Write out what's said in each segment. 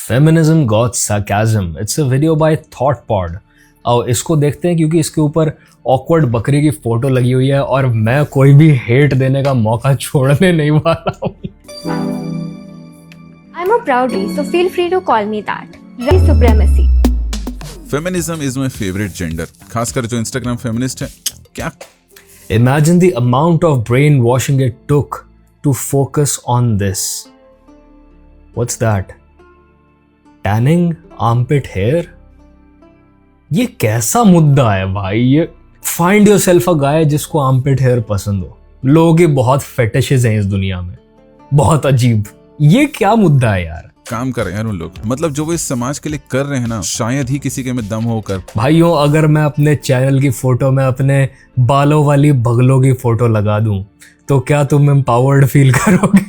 Feminism got sarcasm. It's a video by ThoughtPod. और इसको देखते हैं क्योंकि इसके ऊपर ऑकवर्ड बकरी की फोटो लगी हुई है और मैं कोई भी हेट देने का मौका छोड़ने नहीं वाला हूँ। I'm a proudy, so feel free to call me that. White supremacy. Feminism is my favourite gender, खासकर जो इंस्टाग्राम फेमिनिस्ट है। क्या Imagine the amount of brainwashing it took to focus on this. What's that? Tanning armpit hair? ये कैसा मुद्दा है भाई? ये फाइंड योर सेल्फ अ गाय जिसको आर्मपिट हेयर पसंद हो। लोगों के बहुत फेटिशेस हैं इस दुनिया में, बहुत अजीब। ये क्या मुद्दा है यार? काम कर रहे हैं यार उन लोग, मतलब जो वो इस समाज के लिए कर रहे हैं ना, शायद ही किसी के में दम होकर। भाइयों, अगर मैं अपने चैनल की फोटो में अपने बालों वाली बगलों की फोटो लगा दूं तो क्या तुम एम्पावर्ड फील करोगे?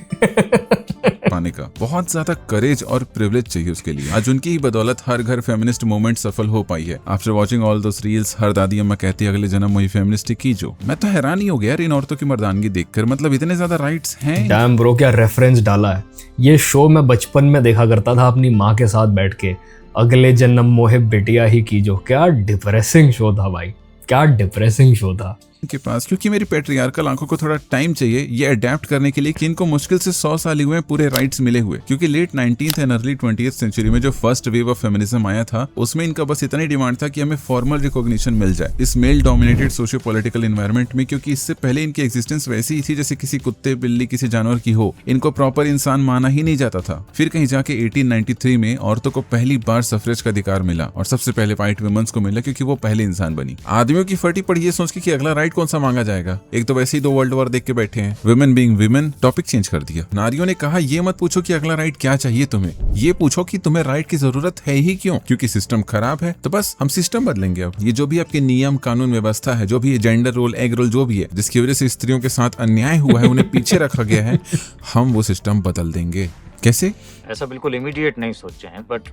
पाने का बहुत ज्यादा करेज और प्रिविलेज चाहिए उसके लिए। आज उनकी ही बदौलत हर घर फेमिनिस्ट मूवमेंट सफल हो पाई है। After watching all those reels, हर दादी अम्मा कहती है अगले जन्म वही फेमिनिस्ट की जो। मैं तो हैरान ही हो गया यार इन औरतों की मर्दानगी देखकर, मतलब इतने ज्यादा राइट्स हैं। डैम ब्रो, क्या रेफरेंस डाला है। ये शो मैं बचपन में देखा करता था अपनी माँ के साथ बैठ के, अगले जन्म मोहे बेटिया ही की जो। क्या डिप्रेसिंग शो था भाई, क्या डिप्रेसिंग शो था। के पास क्योंकि मेरी पेट्रियार्कल आंखों को थोड़ा टाइम चाहिए ये अडेप्ट करने के लिए कि इनको मुश्किल से 100 साल हुए पूरे राइट्स मिले हुए। क्योंकि late 19th and early 20th century में जो फर्स्ट वेव ऑफ फेमिनिज्म आया था उसमें इनका बस इतना ही डिमांड था कि हमें फॉर्मल रिकॉग्निशन मिल जाए इस male dominated socio political environment में। क्योंकि इससे पहले इनकी एग्जिस्टेंस वैसी ही थी जैसे किसी कुत्ते बिल्ली किसी जानवर की हो, इनको प्रॉपर इंसान माना ही नहीं जाता था। फिर कहीं जाके 1893 में औरतों को पहली बार सफरेज का अधिकार मिला और सबसे पहले व्हाइट वुमेन्स को मिला क्योंकि वो पहले इंसान बनी। आदमियों की फटी पड़ी ये सोच के कि अगला राइट कौन सा मांगा जाएगा। एक तो वैसे ही 2 वर्ल्ड वॉर देख के बैठे हैं। Women being women topic change कर दिया। नारियों ने कहा ये मत पूछो कि अगला राइट क्या चाहिए तुम्हें, ये पूछो कि तुम्हें राइट की जरूरत है ही क्यों। क्योंकि सिस्टम खराब है तो बस हम सिस्टम बदलेंगे। अब ये जो भी आपके नियम कानून व्यवस्था है, जो भी जेंडर रोल एग रोल जो भी है जिसकी वजह से स्त्रियों के साथ अन्याय हुआ है उन्हें पीछे रखा गया है, हम वो सिस्टम बदल देंगे। कैसे? ऐसा बिल्कुल इमीडिएट नहीं सोचे हैं बट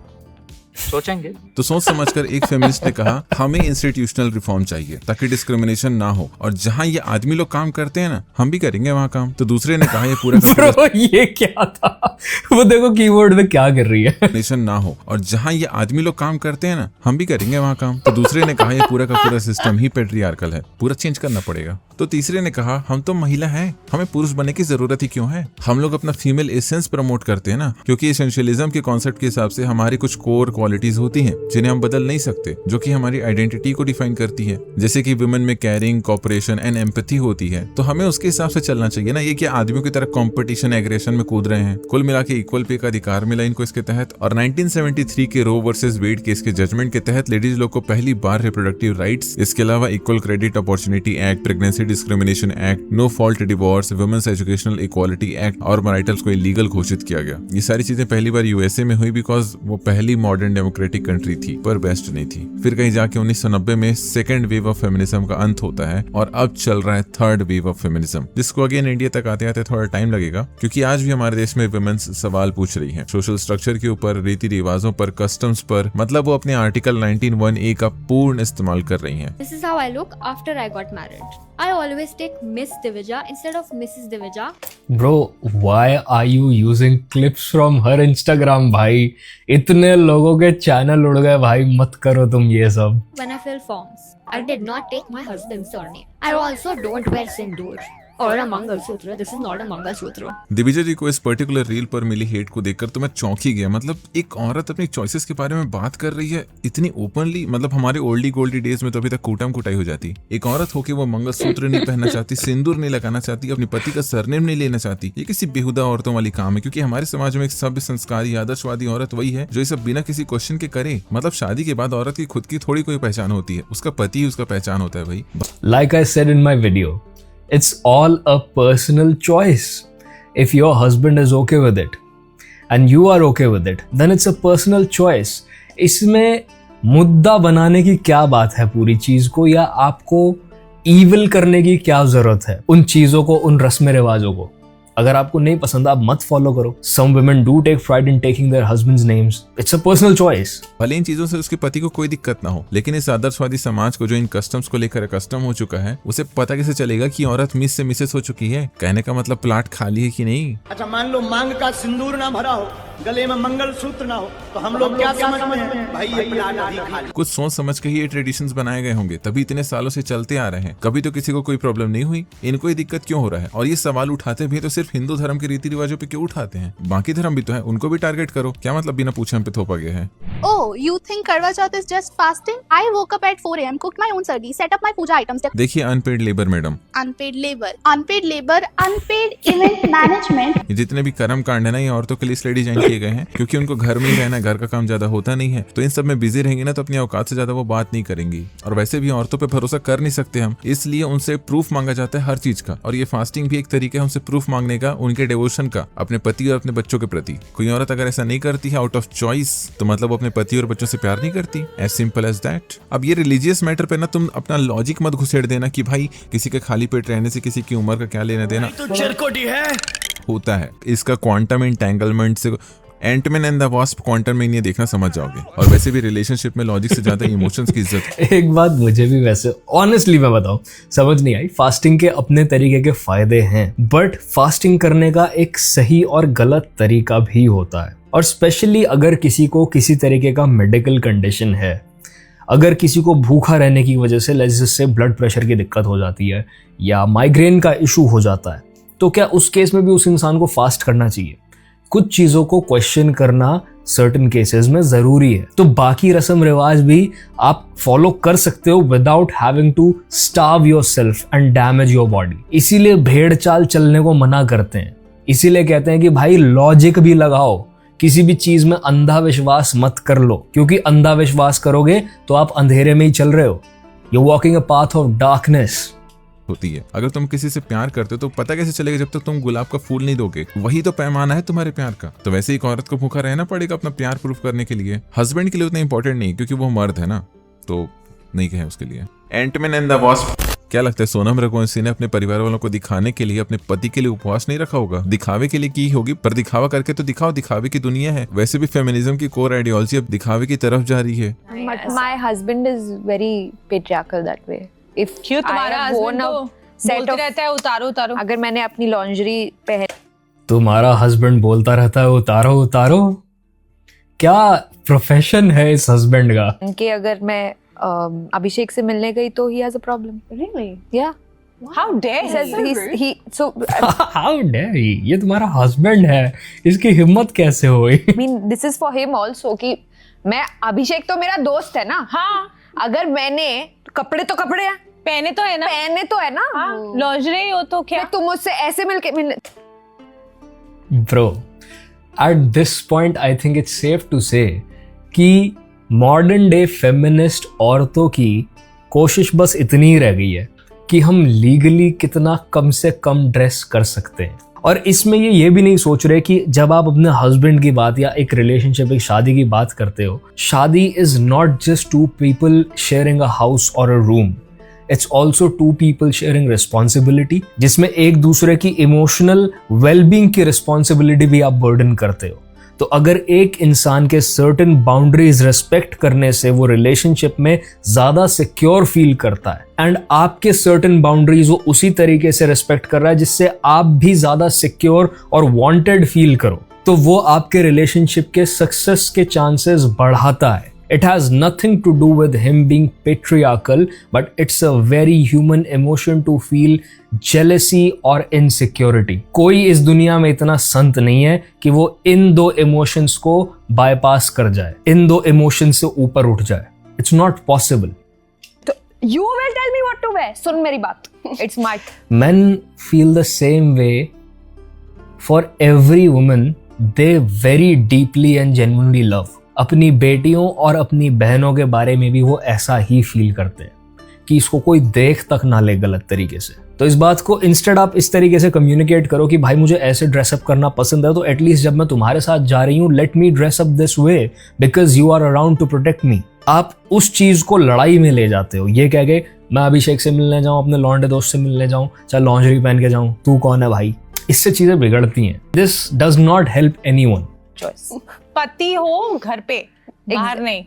सोचेंगे। तो सोच समझकर एक फेमिनिस्ट ने कहा हमें इंस्टीट्यूशनल रिफॉर्म चाहिए ताकि डिस्क्रिमिनेशन ना हो और जहां ये आदमी लोग काम करते हैं ना हम भी करेंगे वहां काम। तो दूसरे ने कहा ये पूरा ब्रो, ये क्या था? वो देखो कीबोर्ड में क्या कर रही है। नेशन ना हो और जहां ये आदमी लोग काम करते हैं ना हम भी करेंगे वहां काम। तो दूसरे ने कहा ये पूरा का पूरा सिस्टम ही पेट्रियार्कल है, पूरा चेंज करना पड़ेगा। तो तीसरे ने कहा हम तो महिला हैं, हमें पुरुष बनने की जरूरत ही क्यों है। हम लोग अपना फीमेल एसेंस प्रमोट करते हैं ना, क्योंकि एसेंशियलिज्म के कॉन्सेप्ट के हिसाब से हमारी कुछ कोर क्वालिटीज होती हैं जिन्हें हम बदल नहीं सकते, जो कि हमारी आइडेंटिटी को डिफाइन करती है। जैसे कि वुमेन में केयरिंग, कोऑपरेशन एंड एम्पैथी होती है, तो हमें उसके हिसाब से चलना चाहिए ना। ये क्या आदमियों की तरह कंपटीशन एग्रेशन में कूद रहे हैं? कुल मिला के इक्वल पे का अधिकार मिला इनको इसके तहत। और 1973 के रो वर्सेस वेड केस के जजमेंट के तहत लेडीज लोग को पहली बार रिप्रोडक्टिव राइट्स, इसके अलावा equal credit opportunity act, pregnancy discrimination act, no fault divorce, women's educational equality act और मैरिटल्स को इलीगल घोषित किया गया। ये सारी चीजें पहली बार यूएसए में हुई बिकॉज वो पहली मॉडर्न डेमोक्रेटिक कंट्री थी, पर बेस्ट नहीं थी। फिर कहीं जाके 1990 में सेकेंड वेव ऑफ फेमिनिज्म का अंत होता है और अब चल रहा है थर्ड वेव ऑफ फेमिनिज्म, जिसको अगेन इंडिया तक आते आते थोड़ा टाइम लगेगा क्योंकि आज भी हमारे देश में वुमेन्स सवाल पूछ रही हैं सोशल स्ट्रक्चर के ऊपर, रीति रिवाजों पर, कस्टम्स पर। मतलब वो अपने आर्टिकल 19(1)(a) का पूर्ण इस्तेमाल कर रही हैं। This is how I look after I got married. I always take Miss Divija instead of Mrs. Divija. Bro, why are you using clips from her Instagram भाई? इतने लोगों के चैनल उड़ गए भाई, मत करो तुम ये सब। When I fill forms, I did not take my husband's surname. I also don't wear sindoor or a mangalsutra. This is not a mangalsutra. दिविजय जी को इस पर्टिकुलर रील पर मिली हेट को देखकर तो मैं चौंक ही गया। मतलब एक औरत अपनी चॉइसेस के बारे में बात कर रही है इतनी ओपनली। मतलब हमारे ओल्डी गोल्डी डेज में तो अभी तक कूटम कुटाई हो जाती। एक औरत होके वो मंगलसूत्र नहीं पहनना चाहती, सिंदूर नहीं लगाना चाहती, अपने पति का सरनेम नहीं लेना चाहती। ये किसी बेहुदा औरतों वाली काम है क्योंकि हमारे समाज में एक सभ्य संस्कारी आदर्शवादी औरत वही है जो ये सब बिना किसी क्वेश्चन के करे। मतलब शादी के बाद औरत की खुद की थोड़ी कोई पहचान होती है, उसका पति ही उसका पहचान होता है भाई। Like I said in my video, it's all a personal choice. If your husband is okay with it and you are okay with it, then it's a personal choice. इसमें मुद्दा बनाने की क्या बात है पूरी चीज को, या आपको ईविल करने की क्या जरूरत है उन चीजों को, उन रस्म रिवाजों को? अगर आपको नहीं पसंद आप मत फॉलो करो। Some women do take pride in taking their husbands' names. It's a personal choice. भले इन चीजों से उसके पति को कोई दिक्कत ना हो, लेकिन इस आदर्शवादी समाज को जो इन कस्टम्स को लेकर कस्टम हो चुका है, उसे पता कैसे चलेगा कि औरत मिस से मिसेस हो चुकी है? कहने का मतलब प्लाट खाली है कि नहीं। अच्छा मान लो मांग का सिंदूर ना भरा हो गले में मंगलसूत्र ना हो तो हम लोग क्या समझते हैं भाई ये प्लान अभी खाली। कुछ सोच समझ के ही ये ट्रेडिशंस बनाए गए होंगे, तभी इतने सालों से चलते आ रहे हैं। कभी तो किसी को कोई प्रॉब्लम नहीं हुई, इनको ही दिक्कत क्यों हो रहा है? और ये सवाल उठाते भी तो सिर्फ हिंदू धर्म के रीति रिवाजों पे क्यों उठाते हैं? बाकी धर्म भी तो है, उनको भी टारगेट करो। क्या मतलब बिना पूछे हम पे थोपा गया है? Oh, you think Karwa Chauth is just fasting? I woke up at 4 a.m., cooked my own sardi, set up my puja items. देखिए unpaid labour madam, Unpaid labor, unpaid event management. ये जितने भी कर्म कांड है ना, ये औरतों के लिए इसलिए डिजाइन किए गए हैं क्योंकि उनको घर में ही रहना, घर का काम ज्यादा होता नहीं है, तो इन सब में बिजी रहेंगे ना तो अपनी औकात से ज्यादा वो बात नहीं करेंगी। और वैसे भी औरतों पे भरोसा कर नहीं सकते हम, इसलिए उनसे प्रूफ मांगा जाता है हर चीज का। और ये फास्टिंग भी एक तरीका है उनसे प्रूफ मांगने का, उनके डिवोशन का अपने पति और अपने बच्चों के प्रति। कोई औरत अगर ऐसा नहीं करती है आउट ऑफ चॉइस, तो मतलब वो अपने पति और बच्चों से प्यार नहीं करती। As simple as that. अब ये रिलीजियस मैटर पे ना तुम अपना लॉजिक मत घुसेड़ देना कि भाई किसी के खाली पेट रहने से किसी की उम्र का क्या लेना देना होता है। इसका क्वांटम एंटेंगलमेंट से Ant Man and the Wasp quantum में ये देखना समझ जाओगे। और वैसे भी रिलेशनशिप में लॉजिक से ज्यादा इमोशंस की इज्जत। एक बात मुझे भी वैसे ऑनेस्टली मैं बताऊं समझ नहीं आई। फास्टिंग के अपने तरीके के फायदे हैं, बट फास्टिंग करने का एक सही और गलत तरीका भी होता है। और स्पेशली अगर किसी को किसी तरीके का मेडिकल कंडीशन है, अगर किसी को भूखा रहने की वजह से जिससे ब्लड प्रेशर की दिक्कत हो जाती है या माइग्रेन का इशू हो जाता है, तो क्या उस केस में भी उस इंसान को फास्ट करना चाहिए? कुछ चीजों को क्वेश्चन करना सर्टेन केसेस में जरूरी है। तो बाकी रस्म रिवाज भी आप फॉलो कर सकते हो without having to starve yourself and damage your body. इसीलिए भेड़ चाल चलने को मना करते हैं। इसीलिए कहते हैं कि भाई लॉजिक भी लगाओ, किसी भी चीज में अंधा विश्वास मत कर लो, क्योंकि अंधा विश्वास करोगे तो आप अंधेरे में ही चल रहे हो। You walking a path of darkness होती है। अगर तुम किसी से प्यार करते हो तो पता कैसे चलेगा जब तक तुम गुलाब का फूल नहीं दोगे? वही तो पैमाना है तुम्हारे प्यार का। तो वैसे एक औरत को भूखा रहना पड़ेगा अपना प्यार प्रूफ करने के लिए। हस्बैंड के लिए उतना इंपॉर्टेंट नहीं क्योंकि वो मर्द है ना, तो नहीं कहे उसके लिए। Ant Man and the Wasp. क्या लगता है सोनम रघुवंशी ने अपने परिवार वालों को दिखाने के लिए अपने पति के लिए उपवास नहीं रखा होगा? दिखावे के लिए की होगी, पर दिखावा करके तो दिखाओ, दिखावे की दुनिया है। वैसे भी फेमिनिज्म की कोर आइडियोलॉजी अब दिखावे की तरफ जा रही है। My husband is very patriarchal that way. If क्यों तुम्हारा I have worn husband a set बोलते of, रहता है उतारो उतारो? अगर मैंने अपनी लॉन्जरी पहन तुम्हारा हस्बैंड बोलता रहता है उतारो उतारो? क्या प्रोफेशन है इस हस्बैंड का? के अगर मैं अभिषेक से मिलने गई तो he has a problem. Really? Yeah. How dare He says he? so How dare he? ये तुम्हारा हस्बैंड है, इसकी हिम्मत कैसे हुई? I mean this is for him also कि मैं अभिषेक तो मेरा दोस्त है ना। हाँ, अगर मैंने कपड़े तो कपड़े हैं, पहने तो है ना। पहने तो है ना। हाँ, लॉन्जरी हो तो क्या? तुम मुझसे ऐसे मिलने Bro, at this point I think it's safe to say कि मॉडर्न डे फेमिनिस्ट औरतों की कोशिश बस इतनी ही रह गई है कि हम लीगली कितना कम से कम ड्रेस कर सकते हैं। और इसमें ये भी नहीं सोच रहे कि जब आप अपने हस्बैंड की बात या एक रिलेशनशिप, एक शादी की बात करते हो, शादी is not just two people sharing a house और a room, it's also two people sharing responsibility, जिसमें एक दूसरे की इमोशनल वेलबींग की रिस्पॉन्सिबिलिटी भी आप बर्डन करते हो। तो अगर एक इंसान के सर्टेन बाउंड्रीज रेस्पेक्ट करने से वो रिलेशनशिप में ज्यादा सिक्योर फील करता है, एंड आपके सर्टेन बाउंड्रीज वो उसी तरीके से रेस्पेक्ट कर रहा है जिससे आप भी ज्यादा सिक्योर और वांटेड फील करो, तो वो आपके रिलेशनशिप के सक्सेस के चांसेस बढ़ाता है। It has nothing to do with him being patriarchal, but it's a very human emotion to feel jealousy or insecurity. कोई इस दुनिया में इतना संत नहीं है कि वो इन दो इमोशंस को बाईपास कर जाए, इन दो इमोशंस से ऊपर उठ जाए। It's not possible. You will tell me what to wear. सुन मेरी बात. It's my Men feel the same way for every woman they very deeply and genuinely love. अपनी बेटियों और अपनी बहनों के बारे में भी वो ऐसा ही फील करते हैं कि इसको कोई देख तक ना ले गलत तरीके से। तो इस बात को इंस्टेड आप इस तरीके से कम्युनिकेट करो कि भाई मुझे ऐसे ड्रेसअप करना पसंद है, तो एटलीस्ट जब मैं तुम्हारे साथ जा रही हूँ, let me dress up this way because you are around to protect me. आप उस चीज को लड़ाई में ले जाते हो, ये कह के मैं अभिषेक से मिलने जाऊँ, अपने लौंडे दोस्त से मिलने जाऊँ, चाहे लॉन्जरी पहन के जाऊँ, तू कौन है भाई? इससे चीजें बिगड़ती हैं। This does not help anyone. choice. पति हो घर पे, बाहर नहीं।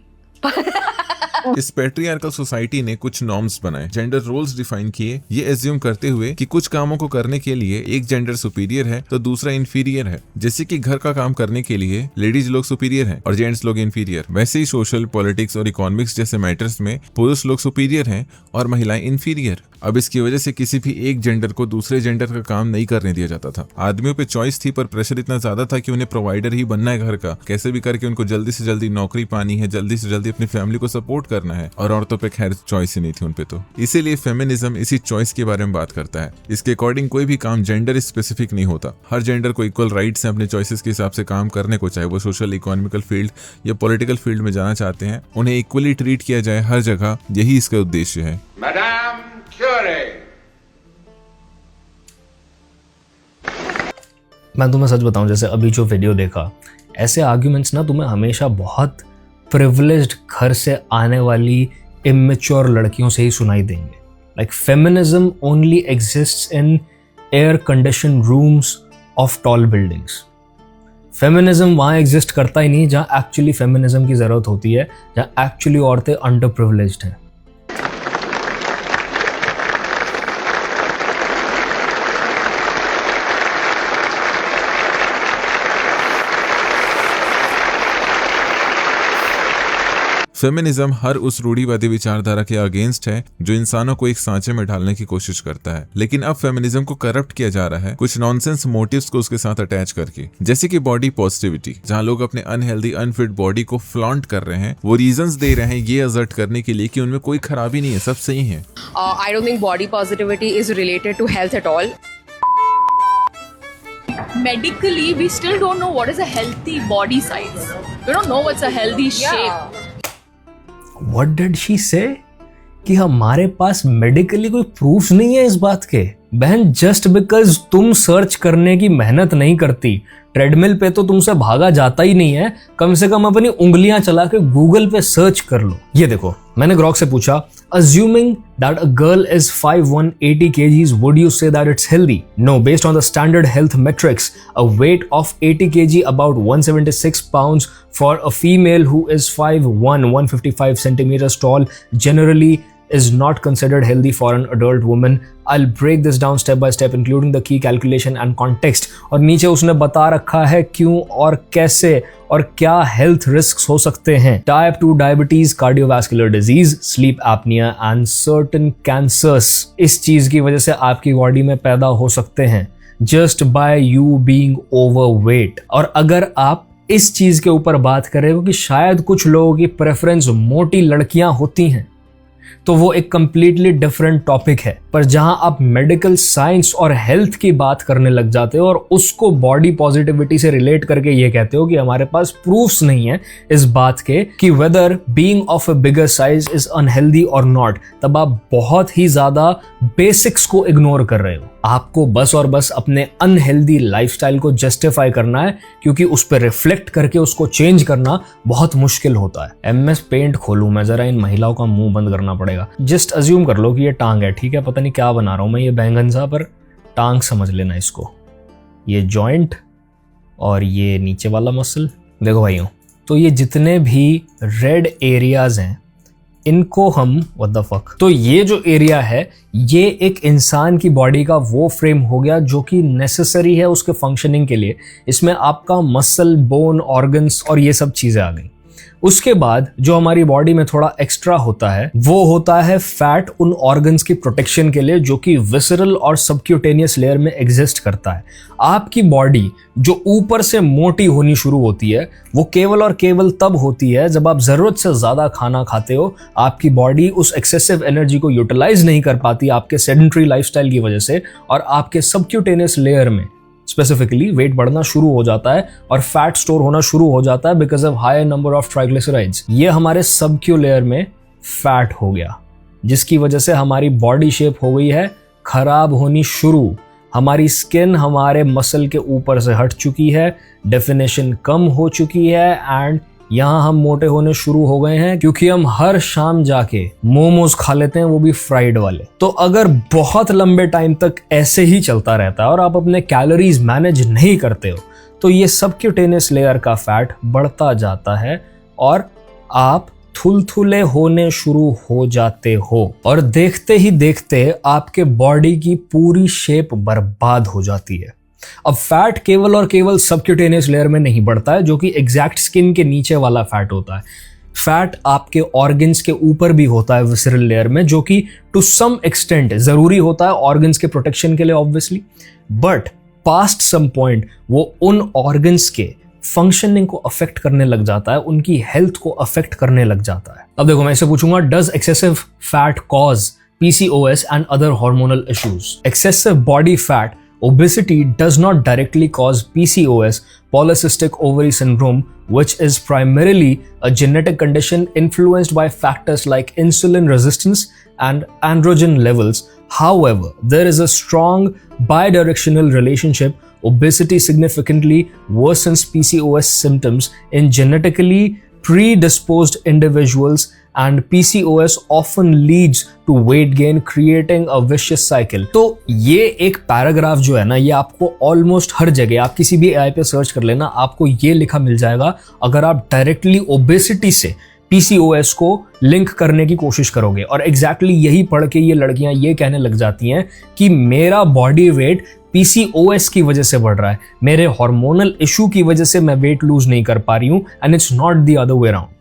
इस पेट्रियार्कल सोसाइटी ने कुछ नॉर्म्स बनाए, जेंडर रोल्स डिफाइन किए, ये एज्यूम करते हुए कि कुछ कामों को करने के लिए एक जेंडर सुपीरियर है तो दूसरा इंफीरियर है। जैसे कि घर का काम करने के लिए लेडीज लोग सुपीरियर हैं और जेंट्स लोग इंफीरियर, वैसे ही सोशल, पॉलिटिक्स और इकोनॉमिक्स जैसे मैटर्स में पुरुष लोग सुपीरियर हैं और महिलाएं इंफीरियर। अब इसकी वजह से किसी भी एक जेंडर को दूसरे जेंडर का काम नहीं करने दिया जाता था। आदमियों पे चॉइस थी पर प्रेशर इतना ज्यादा था कि उन्हें प्रोवाइडर ही बनना है घर का, कैसे भी करके उनको जल्दी से जल्दी नौकरी पानी है, जल्दी से जल्दी अपनी फैमिली को सपोर्ट करना है, और औरतों पे खैर चॉइस ही नहीं थी उनपे। तो इसीलिए फेमिनिज्म इसी चॉइस के बारे में बात करता है। इसके अकॉर्डिंग कोई भी काम जेंडर स्पेसिफिक नहीं होता, हर जेंडर को इक्वल राइट्स हैं अपने चॉइसेस के हिसाब से काम करने को, चाहे वो सोशल, इकोनॉमिकल फील्ड या पॉलिटिकल फील्ड में जाना चाहते हैं, उन्हें इक्वली ट्रीट किया जाए हर जगह, यही इसका उद्देश्य है। मैडम क्यूरी, मैं तुम्हें सच बताऊं, जैसे अभी जो वीडियो देखा, ऐसे आर्ग्यूमेंट्स ना तुम्हें हमेशा बहुत प्रिविलेज्ड घर से आने वाली इमेच्योर लड़कियों से ही सुनाई देंगे। Like feminism only exists in air condition rooms of tall buildings. Feminism वहाँ एग्जिस्ट करता ही नहीं जहाँ एक्चुअली फेमिनिज्म की ज़रूरत होती है, जहाँ एक्चुअली औरतें अंडर प्रिविलेज्ड हैं। फेमिनिज्म हर उस रूढ़िवादी विचारधारा के अगेंस्ट है जो इंसानों को एक सांचे में ढालने की कोशिश करता है। लेकिन अब फेमिनिज्म को करप्ट किया जा रहा है कुछ नॉनसेंस मोटिव्स को उसके साथ अटैच करके, जैसे कि बॉडी पॉजिटिविटी, जहां लोग अपने अनहेल्दी, अनफिट बॉडी को फ्लॉन्ट कर रहे हैं। वो रीजंस दे रहे हैं ये असर्ट करने के लिए कि उनमें कोई खराबी नहीं है, सब सही है। I don't think body positivity is related to health at all. Medically, we still don't know what is a healthy body size. We don't know what's a healthy shape. What did she say? कि हमारे पास medically कोई proof नहीं है इस बात के। बहन, just because तुम सर्च करने की मेहनत नहीं करती, ट्रेडमिल पे तो तुमसे भागा जाता ही नहीं है, कम से कम अपनी उंगलियां चला के गूगल पे सर्च कर लो। ये देखो, मैंने ग्रॉक से पूछा, assuming that a girl is 5'1", 80 kgs, would you say that it's healthy? No, based on the standard health metrics, a weight of 80 kg, about 176 pounds for a female who is 5'1", 155 centimeters tall, generally is not considered healthy for an adult woman. I'll break this down step by step, including the key calculation and context. और नीचे उसने बता रखा है क्यों और कैसे और क्या हेल्थ रिस्क्स हो सकते हैं। Type 2 diabetes, cardiovascular disease, sleep apnoea and certain cancers इस चीज की वजह से आपकी बॉडी में पैदा हो सकते हैं just by you being overweight. और अगर आप इस चीज के ऊपर बात कर रहे हो कि शायद कुछ लोगों की प्रेफरेंस मोटी लड़कियां होती हैं, तो वो एक कंप्लीटली डिफरेंट टॉपिक है। पर जहां आप मेडिकल साइंस और हेल्थ की बात करने लग जाते हो और उसको बॉडी पॉजिटिविटी से रिलेट करके ये कहते हो कि हमारे पास प्रूफ्स नहीं है इस बात के कि whether being of a bigger size is unhealthy और नॉट, तब आप बहुत ही ज्यादा बेसिक्स को इग्नोर कर रहे हो। आपको बस और बस अपने अनहेल्दी लाइफस्टाइल को जस्टिफाई करना है, क्योंकि उस पर रिफ्लेक्ट करके उसको चेंज करना बहुत मुश्किल होता है। MS पेंट खोलूं मैं जरा, इन महिलाओं का मुंह बंद करना पड़ेगा। जस्ट अज्यूम कर लो कि ये टांग है, ठीक है, पता नहीं क्या बना रहा हूं मैं, ये बैंगन सा, पर टांग समझ लेना इसको। ये जॉइंट और ये नीचे वाला मसल, देखो भाइयों, तो ये जितने भी रेड एरियाज हैं इनको हम व्हाट द फक, तो ये जो एरिया है ये एक इंसान की बॉडी का वो फ्रेम हो गया जो कि नेसेसरी है उसके फंक्शनिंग के लिए। इसमें आपका मसल, बोन, ऑर्गन्स और ये सब चीजें आ गई। उसके बाद जो हमारी बॉडी में थोड़ा एक्स्ट्रा होता है वो होता है फैट, उन ऑर्गन्स की प्रोटेक्शन के लिए जो कि विसरल और सबक्यूटेनियस लेयर में एग्जिस्ट करता है। आपकी बॉडी जो ऊपर से मोटी होनी शुरू होती है वो केवल और केवल तब होती है जब आप जरूरत से ज्यादा खाना खाते हो। आपकी बॉडी उस एक्सेसिव एनर्जी को यूटिलाइज नहीं कर पाती आपके सेडेंटरी लाइफस्टाइल की वजह से, और आपके सबक्यूटेनियस लेयर में स्पेसिफिकली वेट बढ़ना शुरू हो जाता है और फैट स्टोर होना शुरू हो जाता है because of higher number of triglycerides. ये हमारे सबक्यू लेयर में फैट हो गया, जिसकी वजह से हमारी बॉडी शेप हो गई है खराब होनी शुरू। हमारी स्किन हमारे मसल के ऊपर से हट चुकी है, डेफिनेशन कम हो चुकी है, एंड यहाँ हम मोटे होने शुरू हो गए हैं क्योंकि हम हर शाम जाके मोमोज खा लेते हैं, वो भी फ्राइड वाले। तो अगर बहुत लंबे टाइम तक ऐसे ही चलता रहता है और आप अपने कैलोरीज मैनेज नहीं करते हो तो ये सबक्यूटेनियस लेयर का फैट बढ़ता जाता है और आप थुलथुले होने शुरू हो जाते हो और देखते ही देखते आपके बॉडी की पूरी शेप बर्बाद हो जाती है। अब फैट केवल और केवल सबक्यूटेनियस लेयर में नहीं बढ़ता है, जो कि एग्जैक्ट स्किन के नीचे वाला फैट होता है। फैट आपके ऑर्गन्स के ऊपर भी होता है विसरल लेयर में, जो कि टू सम एक्सटेंट जरूरी होता है ऑर्गन्स के प्रोटेक्शन के लिए obviously, but past some point वो उन ऑर्गन्स के फंक्शनिंग को अफेक्ट करने लग जाता है, उनकी हेल्थ को अफेक्ट करने लग जाता है। अब देखो मैं इससे पूछूंगा, does excessive fat cause PCOS and other hormonal issues? Excessive body fat, obesity does not directly cause PCOS, polycystic ovary syndrome, which is primarily a genetic condition influenced by factors like insulin resistance and androgen levels. However, there is a strong bidirectional relationship. Obesity significantly worsens PCOS symptoms in genetically predisposed individuals, and PCOS often leads to weight gain, creating a vicious cycle. तो ये एक paragraph जो है ना, ये आपको almost हर जगह, आप किसी भी AI पे सर्च कर लेना, आपको ये लिखा मिल जाएगा। अगर आप डायरेक्टली ओबेसिटी से PCOS को लिंक करने की कोशिश करोगे, और एग्जैक्टली यही पढ़ के ये लड़कियां ये कहने लग जाती हैं कि मेरा बॉडी वेट PCOS की वजह से बढ़ रहा है, मेरे हार्मोनल इशू की वजह से मैं वेट लूज नहीं कर पा रही हूं, and it's not the other way around.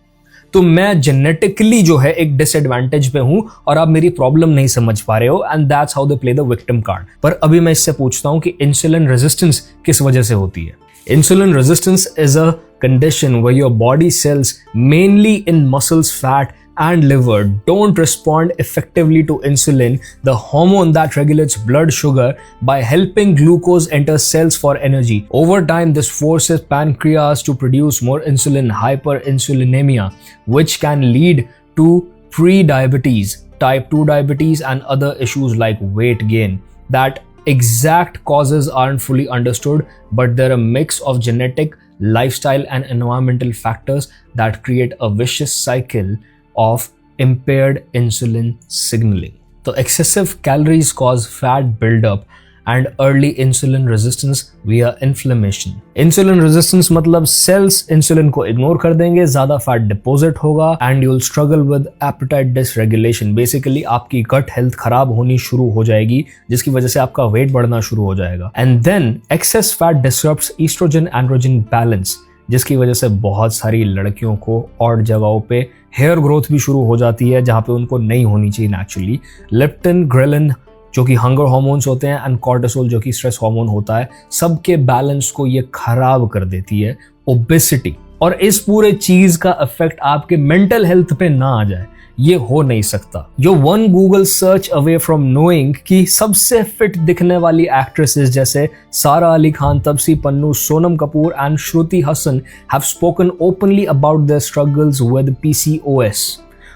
तो मैं जेनेटिकली जो है एक डिसएडवांटेज पे हूं और आप मेरी प्रॉब्लम नहीं समझ पा रहे हो, and that's how they play the victim card. पर अभी मैं इससे पूछता हूं कि इंसुलिन रेजिस्टेंस किस वजह से होती है? Insulin resistance is a condition where your body cells, mainly in muscles, fat, and liver, don't respond effectively to insulin, the hormone that regulates blood sugar, by helping glucose enter cells for energy. Over time, this forces pancreas to produce more insulin, hyperinsulinemia, which can lead to pre-diabetes, type 2 diabetes, and other issues like weight gain. That exact causes aren't fully understood, but they're a mix of genetic, lifestyle, and environmental factors that create a vicious cycle of impaired insulin signaling. So excessive calories cause fat buildup and early insulin resistance via inflammation. Insulin resistance मतलब cells insulin को ignore कर देंगे, ज़्यादा fat deposit होगा, and you'll struggle with appetite dysregulation. Basically आपकी gut health खराब होनी शुरू हो जाएगी, जिसकी वजह से आपका weight बढ़ना शुरू हो जाएगा. And then excess fat disrupts estrogen androgen balance, जिसकी वजह से बहुत सारी लड़कियों को और जगहों पे हेयर ग्रोथ भी शुरू हो जाती है जहाँ पे उनको नहीं होनी चाहिए नेचुरली. लेप्टिन, ग्रेलिन जो कि हंगर हार्मोन्स होते हैं, एंड कॉर्टिसोल जो कि स्ट्रेस हार्मोन होता है, सबके बैलेंस को ये खराब कर देती है ओबेसिटी. और इस पूरे चीज का इफेक्ट आपके मेंटल हेल्थ पे ना आ जाए, ये हो नहीं सकता. जो one Google search away from knowing कि सबसे फिट दिखने वाली एक्ट्रेसेस जैसे Sara Ali Khan, Taapsee Pannu, Sonam Kapoor and Shruti Haasan have spoken openly about their struggles with PCOS.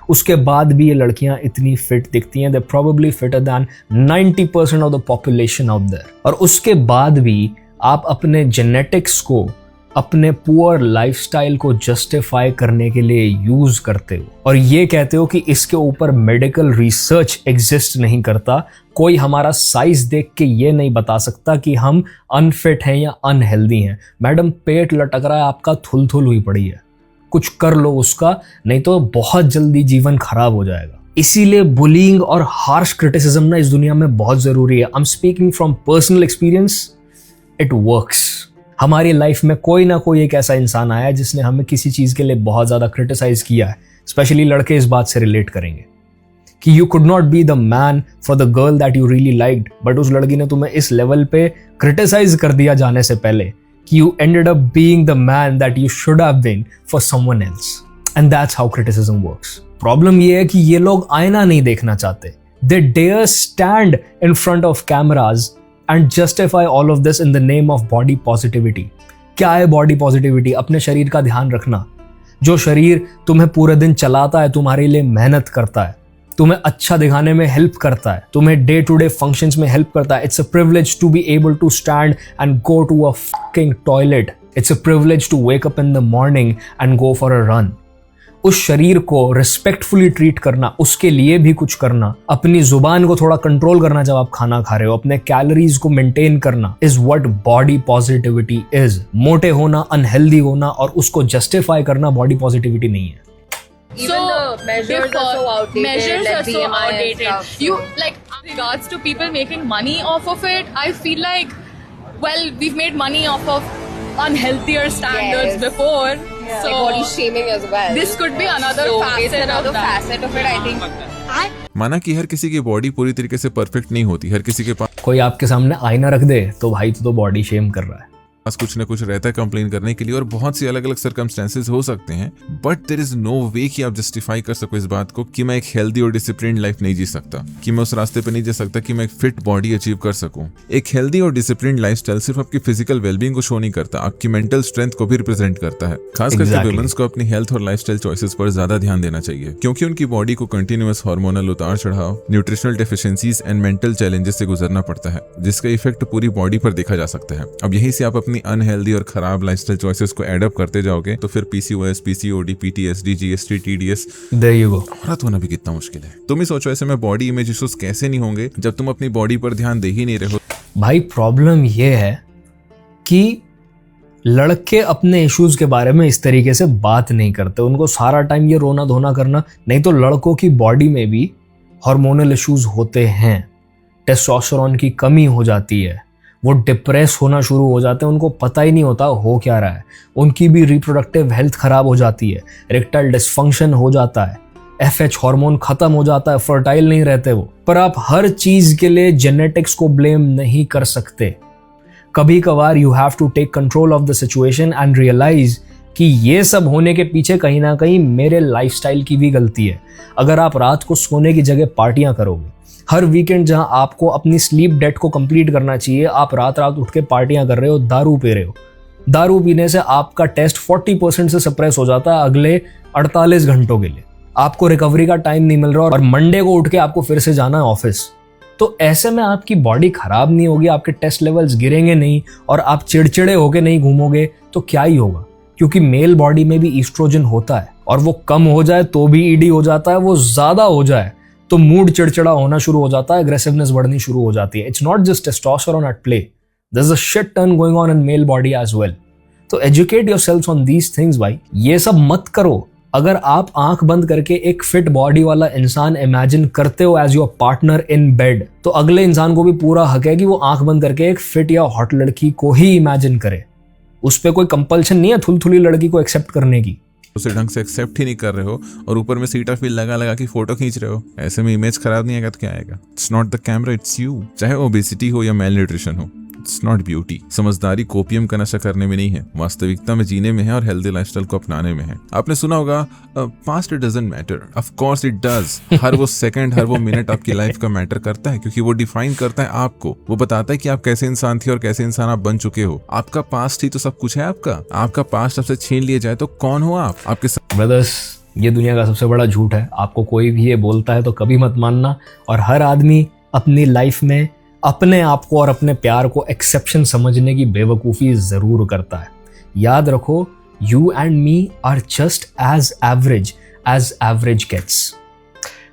उसके बाद भी ये लड़कियां इतनी फिट दिखती हैं, they probably fitter than 90% of the population out there. और उसके बाद भी आप अपने जेनेटिक्स को, अपने पुअर लाइफस्टाइल को जस्टिफाई करने के लिए यूज करते हो, और ये कहते हो कि इसके ऊपर मेडिकल रिसर्च एग्जिस्ट नहीं करता. कोई हमारा साइज देख के ये नहीं बता सकता कि हम अनफिट हैं या अनहेल्दी हैं. मैडम पेट लटक रहा है आपका, थुल हुई पड़ी है, कुछ कर लो उसका, नहीं तो बहुत जल्दी जीवन खराब हो जाएगा. इसीलिए बुलिंग और हार्श क्रिटिसिज्म ना इस दुनिया में बहुत जरूरी है. I am speaking from personal experience, it works. हमारी लाइफ में कोई ना कोई एक ऐसा इंसान आया है जिसने हमें किसी चीज के लिए बहुत ज्यादा क्रिटिसाइज किया है. स्पेशली लड़के इस बात से रिलेट करेंगे कि you could not be the man for the girl that you really liked, but उस लड़की ने तुम्हें इस लेवल पे क्रिटिसाइज कर दिया जाने से पहले कि you ended up being the man that you should have been for someone else. And that's how criticism works. Problem ये है कि ये लोग आईना नहीं देखना चाहते. They dare stand in front of cameras and justify all of this in the name of body positivity. क्या है body positivity? अपने शरीर का ध्यान रखना. जो शरीर तुम्हें पूरे दिन चलाता है, तुम्हारे लिए मेहनत करता है, तुम्हें अच्छा दिखाने में हेल्प करता है, तुम्हें डे टू डे फंक्शंस में हेल्प करता है. It's a privilege to be able to stand and go to a fucking toilet. It's a privilege to wake up in the morning and go for a run. उस शरीर को respectfully treat करना, उसके लिए भी कुछ करना, अपनी जुबान को थोड़ा कंट्रोल करना जब आप खाना खा रहे हो, अपने कैलोरीज को मेंटेन करना, is what body positivity is. मोटे होना, अनहेल्दी होना और उसको जस्टिफाई करना बॉडी पॉजिटिविटी नहीं है. So Measures are so outdated, Measures like are so BMI and outdated. stuff, so- You like regards to people making money off of it. I feel like, well, we've made money off of unhealthier standards Yes. before. like So body shaming as well. this could be another so it's facet another of that. facet of it, I think. माना कि हर किसी की body पूरी तरीके से perfect नहीं होती, हर किसी के कोई आपके सामने आईना रख दे तो भाई तो बॉडी शेम कर रहा है। पास कुछ ना कुछ रहता है कंप्लेन करने के लिए, और बहुत सी अलग अलग सर्कमस्टेंसेस हो सकते हैं, बट देयर इज नो वे कि आप जस्टिफाई कर सको इस बात को कि मैं एक हेल्दी और डिसिप्लिन लाइफ नहीं जी सकता, कि मैं उस रास्ते पे नहीं जा सकता कि मैं एक फिट बॉडी अचीव कर सकूं। एक हेल्दी और डिसिप्लिन लाइफस्टाइल सिर्फ आपकी फिजिकल वेलबींग को शो नहीं करता, आपकी मेंटल स्ट्रेंथ को भी रिप्रेजेंट करता है। खास करके Exactly. वुमेन्स को अपनी हेल्थ और लाइफस्टाइल चॉइसेस पर ज्यादा ध्यान देना चाहिए, क्योंकि उनकी बॉडी को कंटिन्यूअस हार्मोनल उतार चढ़ाव, nutritional deficiencies and mental challenges से गुजरना पड़ता है, जिसका इफेक्ट पूरी बॉडी पर देखा जा सकता है। अब यहीं से आप अपनी अनहेल्दी और खराब लाइफस्टाइल चॉइसेस को एड अप करते जाओगे तो फिर PCOS, PCOD, PTSD, GST, TDS, There you go. औरत होना भी कितना मुश्किल है। तुम ही सोचो ऐसे में बॉडी इमेज इश्यूज कैसे नहीं होंगे जब तुम अपनी बॉडी पर ध्यान दे ही नहीं रहे हो। भाई प्रॉब्लम ये है कि लड़के अपने इश्यूज के बारे में इस तरीके से बात नहीं करते, उनको सारा टाइम ये रोना धोना करना, नहीं तो लड़कों की बॉडी में भी हार्मोनल इश्यूज होते हैं, टेस्टोस्टेरोन की कमी हो जाती है, वो डिप्रेस होना शुरू हो जाते हैं, उनको पता ही नहीं होता हो क्या रहा है, उनकी भी रिप्रोडक्टिव हेल्थ खराब हो जाती है, इरेक्टाइल डिसफंक्शन हो जाता है, एफएच हार्मोन खत्म हो जाता है, फर्टाइल नहीं रहते वो। पर आप हर चीज के लिए जेनेटिक्स को ब्लेम नहीं कर सकते। कभी कभार you have to take control of the situation and realise कि ये सब होने के पीछे कहीं ना कहीं मेरे लाइफस्टाइल की भी गलती है। अगर आप रात को सोने की जगह पार्टियां करोगे, हर वीकेंड जहां आपको अपनी स्लीप डेट को कंप्लीट करना चाहिए, आप रात रात उठ के पार्टियां कर रहे हो, दारू पी रहे हो। दारू पीने से आपका टेस्ट 40% से सप्रेस हो जाता है अगले 48 घंटों के लिए, आपको रिकवरी का टाइम नहीं मिल रहा और मंडे को उठ के आपको फिर से जाना है ऑफिस। तो ऐसे में आपकी बॉडी खराब नहीं होगी, आपके टेस्ट लेवल्स गिरेंगे नहीं और आप चिड़चिड़े होके नहीं घूमोगे तो क्या ही होगा, क्योंकि मेल बॉडी में भी ईस्ट्रोजन होता है और वो कम हो जाए तो भी ईडी हो जाता है, वो ज्यादा हो जाए तो मूड चिड़चिड़ा होना शुरू हो जाता है, एग्रेसिवनेस बढ़नी शुरू हो जाती है। It's not just testosterone at play, there is a shit turn going on in male body as well. तो educate yourselves on these things भाई, ये सब मत करो। अगर आप आंख बंद करके एक फिट बॉडी वाला इंसान इमेजिन करते हो as your partner in bed, तो अगले इंसान को भी पूरा हक है कि वो आंख बंद करके एक फिट या हॉट लड़की को ही इमेजिन करे। उस पर कोई कंपल्शन नहीं है थुलथुली लड़की को एक्सेप्ट करने की। उसे ढंग से एक्सेप्ट ही नहीं कर रहे हो और ऊपर में सीटा फील लगा लगा की फोटो खींच रहे हो, ऐसे में इमेज खराब नहीं आएगा तो क्या आएगा? It's not the camera, it's you. चाहे ओबेसिटी हो या मेल न्यूट्रिशन हो, इट्स नॉट ब्यूटी। समझदारी कोपियम का नशा करने में नहीं है, वास्तविकता में जीने में है और हेल्दी लाइफस्टाइल को अपनाने में है। आपने सुना होगा past doesn't matter, of course it does. हर वो सेकंड, हर वो मिनट आपकी लाइफ का मैटर करता है, क्योंकि वो डिफाइन करता है आपको। वो बताता है कि आप कैसे इंसान थे और कैसे इंसान आप बन चुके हो। आपका पास्ट ही तो सब कुछ है आपका। आपका पास्ट आपसे छीन लिया जाए तो कौन हो आप? आपके ब्रदर्स, ये दुनिया का सबसे बड़ा झूठ है। आपको कोई भी ये बोलता है तो कभी मत मानना। और हर आदमी अपनी लाइफ में अपने आप को और अपने प्यार को एक्सेप्शन समझने की बेवकूफ़ी ज़रूर करता है। याद रखो, you and me are just as average gets.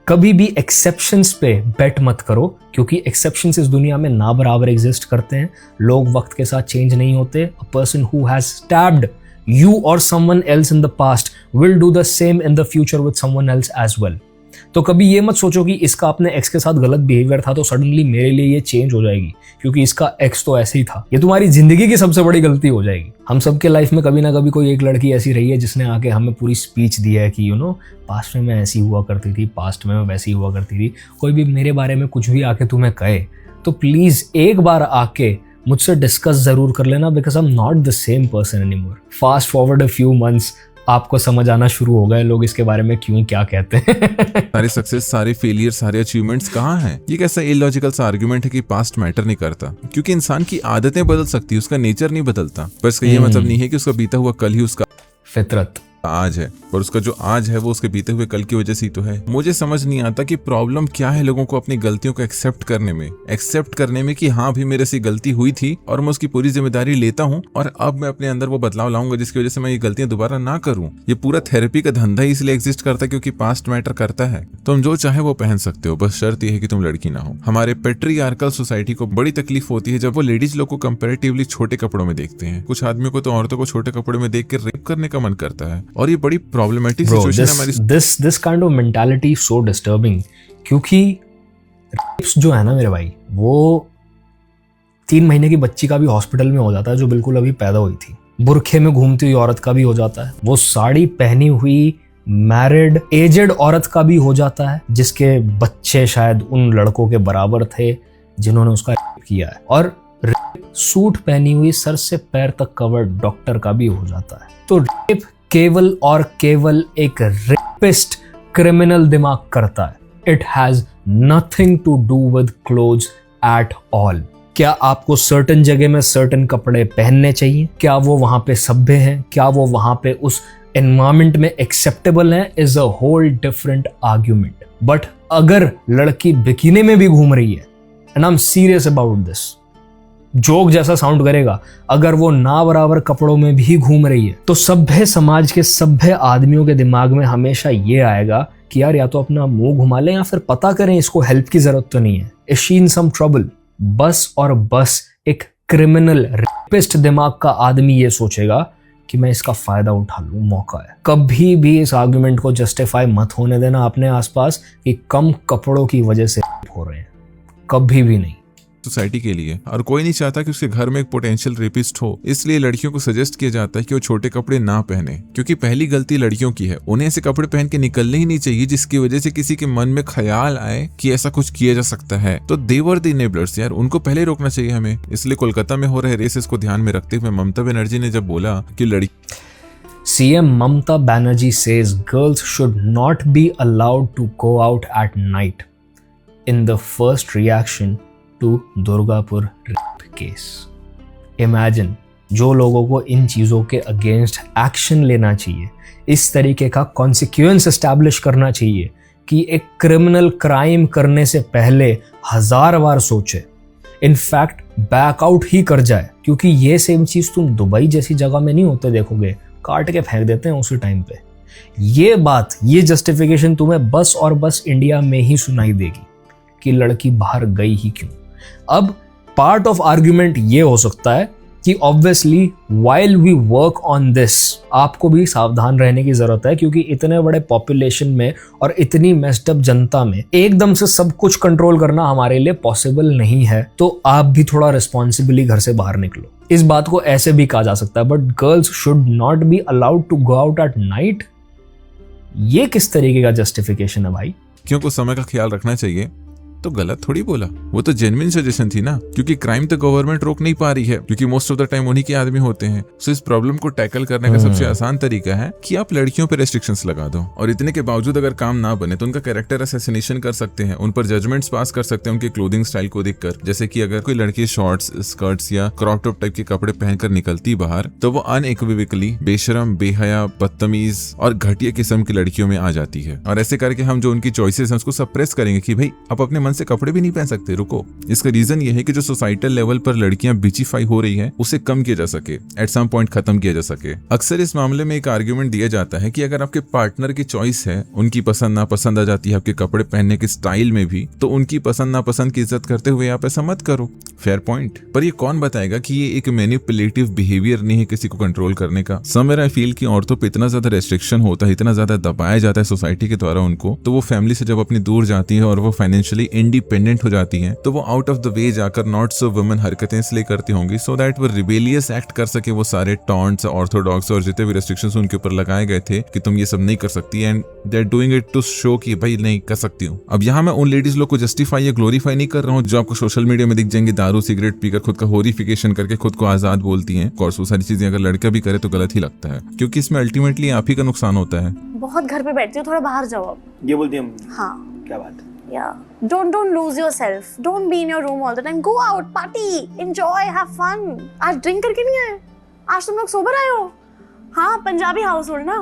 कभी भी एक्सेप्शंस पे बेट मत करो, क्योंकि एक्सेप्शंस इस दुनिया में ना बराबर एग्जिस्ट करते हैं। लोग वक्त के साथ चेंज नहीं होते। A person who has stabbed you or someone else in the past will do the same in the future with someone else as well. तो कभी ये मत सोचो कि इसका अपने एक्स के साथ गलत बिहेवियर था तो सडनली मेरे लिए ये चेंज हो जाएगी, क्योंकि इसका एक्स तो ऐसे ही था। ये तुम्हारी जिंदगी की सबसे बड़ी गलती हो जाएगी। हम सबके लाइफ में कभी ना कभी कोई एक लड़की ऐसी रही है जिसने आके हमें पूरी स्पीच दी है कि पास्ट में मैं ऐसी हुआ करती थी, पास्ट में मैं वैसी हुआ करती थी। कोई भी मेरे बारे में कुछ भी आके तुम्हें कहे तो प्लीज एक बार आके मुझसे डिस्कस जरूर कर लेना, because I am not the same person anymore. Fast forward a few months, आपको समझ आना शुरू हो गए लोग इसके बारे में क्यों क्या कहते हैं। सारी सक्सेस, सारे फेलियर, सारे अचीवमेंट्स कहाँ हैं? ये कैसा इलॉजिकल सा आर्गुमेंट है कि पास्ट मैटर नहीं करता, क्योंकि इंसान की आदतें बदल सकती है, उसका नेचर नहीं बदलता। पर इसका ये मतलब नहीं है कि उसका बीता हुआ कल ही उसका फितरत आज है, पर उसका जो आज है वो उसके बीते हुए कल की वजह से ही तो है। मुझे समझ नहीं आता कि प्रॉब्लम क्या है लोगों को अपनी गलतियों को एक्सेप्ट करने में कि हाँ भी मेरे से गलती हुई थी और मैं उसकी पूरी जिम्मेदारी लेता हूँ और अब मैं अपने अंदर वो बदलाव लाऊंगा जिसकी वजह से मैं ये गलतियां दोबारा ना करूँ। ये पूरा थेरेपी का धंधा ही इसलिए एग्जिस्ट करता है क्योंकि पास्ट मैटर करता है। तुम जो चाहे वो पहन सकते हो, बस शर्त यह है कि तुम लड़की ना हो। हमारे पेट्रियार्कल सोसाइटी को बड़ी तकलीफ होती है जब वो लेडीज लोग को कंपैरेटिवली छोटे कपड़ों में देखते हैं। कुछ आदमियों को तो औरतों को छोटे कपड़ों में देख कर रेप करने का मन करता है और ये बड़ी प्रॉब्लमेटिक Bro, सिचुएशन है हमारी। this kind of mentality is so disturbing, क्योंकि rapes जो है ना मेरे भाई, वो 3 महीने की बच्ची का भी हॉस्पिटल में हो जाता है जो बिल्कुल अभी पैदा हुई थी। बुरखे में घूमती हुई औरत का भी हो जाता है। वो साड़ी पहनी हुई मैरिड एजेड औरत का भी हो जाता है, जिसके बच्चे शायद उन लड़कों के बराबर थे जिन्होंने उसका रेप किया है। और सूट पहनी हुई सर से पैर तक कवर्ड डॉक्टर का भी हो जाता है। तो रेप केवल और केवल एक रेपिस्ट क्रिमिनल दिमाग करता है। It has nothing to do with clothes at all. क्या आपको सर्टेन जगह में सर्टेन कपड़े पहनने चाहिए? क्या वो वहां पे सभ्य हैं? क्या वो वहां पे उस एनवायरमेंट में एक्सेप्टेबल है? Is a whole different argument. But अगर लड़की बिकिनी में भी घूम रही है, and I am serious about this, joke जैसा साउंड करेगा, अगर वो ना बराबर कपड़ों में भी घूम रही है, तो सभ्य समाज के सभ्य आदमियों के दिमाग में हमेशा ये आएगा कि यार या तो अपना मुंह घुमा लें या फिर पता करें इसको हेल्प की जरूरत तो नहीं है। Is she in some trouble? बस और बस एक क्रिमिनल रेपिस्ट दिमाग का आदमी ये सोचेगा कि मैं इसका फायदा उठा लूं, मौका है। कभी भी इस आर्गुमेंट को जस्टिफाई मत होने देना अपने आसपास कि कम कपड़ों की वजह से हो रहे हैं, कभी भी नहीं। सोसाइटी के लिए, और कोई नहीं चाहता कि उसके घर में एक पोटेंशियल रेपिस्ट हो, इसलिए लड़कियों को सजेस्ट किया जाता है कि वो छोटे कपड़े ना पहने, क्योंकि पहली गलती लड़कियों की है। उन्हें ऐसे कपड़े पहन के निकलने ही नहीं चाहिए जिसकी वजह से किसी के मन में ख्याल आए कि ऐसा कुछ किया जा सकता है। तो दे वर द इनेबलर्स यार, उनको पहले रोकना चाहिए हमें। इसलिए कोलकाता में हो रहे रेसेस को ध्यान में रखते हुए ममता बनर्जी ने जब बोला कि लड़की CM Mamata Banerjee says girls should not be allowed to go out at night in the first reaction to Durgapur rape case. Imagine, जो लोगों को इन चीज़ों के अगेंस्ट एक्शन लेना चाहिए, इस तरीके का कॉन्सिक्वेंस एस्टैब्लिश करना चाहिए कि एक क्रिमिनल क्राइम करने से पहले 1000 बार सोचे, इनफैक्ट बैकआउट ही कर जाए, क्योंकि ये सेम चीज़ तुम दुबई जैसी जगह में नहीं होते देखोगे, काट के फेंक देते हैं उसी टाइम पे। ये बात, ये जस्टिफिकेशन तुम्हें बस और बस इंडिया में ही सुनाई देगी कि लड़की बाहर गई ही क्यों। अब पार्ट ऑफ आर्ग्यूमेंट ये हो सकता है कि obviously while we work on this, आपको भी सावधान रहने की जरूरत है, क्योंकि इतने बड़े पॉपुलेशन में और इतनी मेस्ड अप जनता में एकदम से सब कुछ कंट्रोल करना हमारे लिए पॉसिबल नहीं है। तो आप भी थोड़ा रिस्पॉन्सिबली घर से बाहर निकलो। इस बात को ऐसे भी कहा जा सकता है, but girls should not be allowed to go out at night. ये किस तरीके का जस्टिफिकेशन है भाई? क्योंकि समय का ख्याल रखना चाहिए, तो गलत थोड़ी बोला। वो तो जेन्युइन सजेशन थी ना, क्योंकि क्राइम तो गवर्नमेंट रोक नहीं पा रही है, क्योंकि मोस्ट ऑफ द टाइम उन्हीं के आदमी होते हैं। सो इस प्रॉब्लम को टैकल करने का सबसे आसान तरीका है कि आप लड़कियों पे रेस्ट्रिक्शंस लगा दो, और इतने के बावजूद अगर काम ना बने तो उनका कैरेक्टर असैसिनेशन कर सकते हैं, उन पर जजमेंट्स पास कर सकते हैं उनके क्लोथिंग स्टाइल को देखकर। जैसे कि अगर कोई लड़की शॉर्ट्स, स्कर्ट्स या क्रॉप टॉप टाइप के कपड़े पहनकर निकलती बाहर, तो वो अनइक्विवोकली बेशरम, बेहया, बदतमीज और घटिया किस्म की लड़कियों में आ जाती है। और ऐसे करके हम जो उनकी चॉइसेस हैं उसको सप्रेस करेंगे कि भाई आप अपने मन से कपड़े भी नहीं पहन सकते, रुको। इसका रीजन ये है कि जो सोसाइटल लेवल पर लड़कियां बिचिफाई हो रही है उसे कम किया जा सके, एट सम पॉइंट खत्म किया जा सके। अक्सर इस मामले में एक आर्ग्यूमेंट दिया जाता है कि अगर आपके पार्टनर की चॉइस है, उनकी पसंद नापसंद आ जाती है आपके कपड़े पहनने के स्टाइल में भी, तो उनकी पसंद नापसंद की इज्जत करते हुए आप ऐसा मत करो। Fair point. पर ये कौन बताएगा कि ये एक मैनिपुलेटिव बिहेवियर नहीं है किसी को कंट्रोल करने का? समवेयर आई फील कि औरतों पे इतना ज्यादा रेस्ट्रिक्शन होता है, इतना ज्यादा दबाया जाता है सोसाइटी के द्वारा उनको, तो वो फैमिली से जब अपनी दूर जाती है और वो फाइनेंशियली इंडिपेंडेंट हो जाती हैं, तो वो आउट ऑफ द वे जाकर नॉट सो वुमेन हरकतें इसलिए करती होंगी सो दैट वो रिबेलियस एक्ट कर सके। वो सारे टॉन्ट्स, ऑर्थोडॉक्स और जितने भी रेस्ट्रिक्शंस उनके ऊपर लगाए गए थे कि तुम ये सब नहीं कर सकती, and they are doing it to show कि भाई नहीं कर सकती हूँ। अब यहाँ मैं उन लेडीज लोग को जस्टिफाई या ग्लोरीफाई नहीं कर रहा हूँ जो आपको सोशल मीडिया में दिख जाएंगे दारू सिगरेट पीकर खुद का होरिफिकेशन करके खुद को आजाद बोलती हैं। कोर्स वो सारी चीजें अगर लड़का भी करे तो गलत ही लगता है, क्योंकि इसमें अल्टीमेटली आप ही का नुकसान होता है। बहुत घर पे बैठती हूँ, थोड़ा बाहर जाओ अब। ये बोलती हम। हाँ, क्या बात है? Yeah. Don't lose yourself. Don't be in your room all the time. Go out, party, enjoy, have fun. आज ड्रिंक करके नहीं आए? आज तुम लोग सोबर आए हो? हाँ, पंजाबी हाउस होल्ड ना।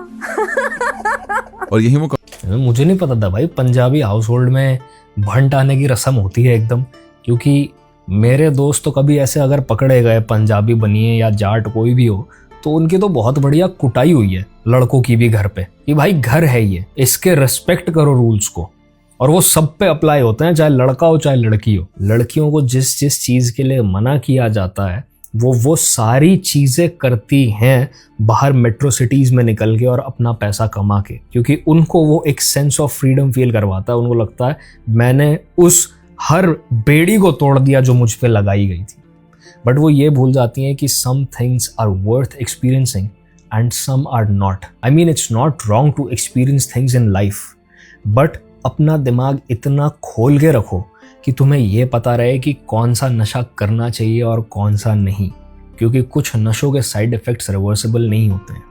और यही वो मुझे नहीं पता था भाई पंजाबी हाउस होल्ड में भंट आने की रस्म होती है एकदम, क्योंकि मेरे दोस्त तो कभी ऐसे अगर पकड़े गए पंजाबी बनिए या जाट कोई भी हो, तो उनकी तो बहुत बढ़िया कुटाई हुई है लड़कों की भी घर पे कि भाई घर है ये, इसके रिस्पेक्ट करो रूल्स को। और वो सब पे अप्लाई होते हैं, चाहे लड़का हो चाहे लड़की हो। लड़कियों को जिस जिस चीज के लिए मना किया जाता है वो सारी चीज़ें करती हैं बाहर मेट्रो सिटीज़ में निकल के और अपना पैसा कमा के, क्योंकि उनको वो एक सेंस ऑफ फ्रीडम फील करवाता है। उनको लगता है मैंने उस हर बेड़ी को तोड़ दिया जो मुझ पे लगाई गई थी। बट वो ये भूल जाती हैं कि some things are worth experiencing and some are not. I mean it's not wrong to experience things in life, but अपना दिमाग इतना खोल के रखो कि तुम्हें ये पता रहे कि कौन सा नशा करना चाहिए और कौन सा नहीं, क्योंकि कुछ नशों के साइड इफेक्ट्स रिवर्सिबल नहीं होते हैं।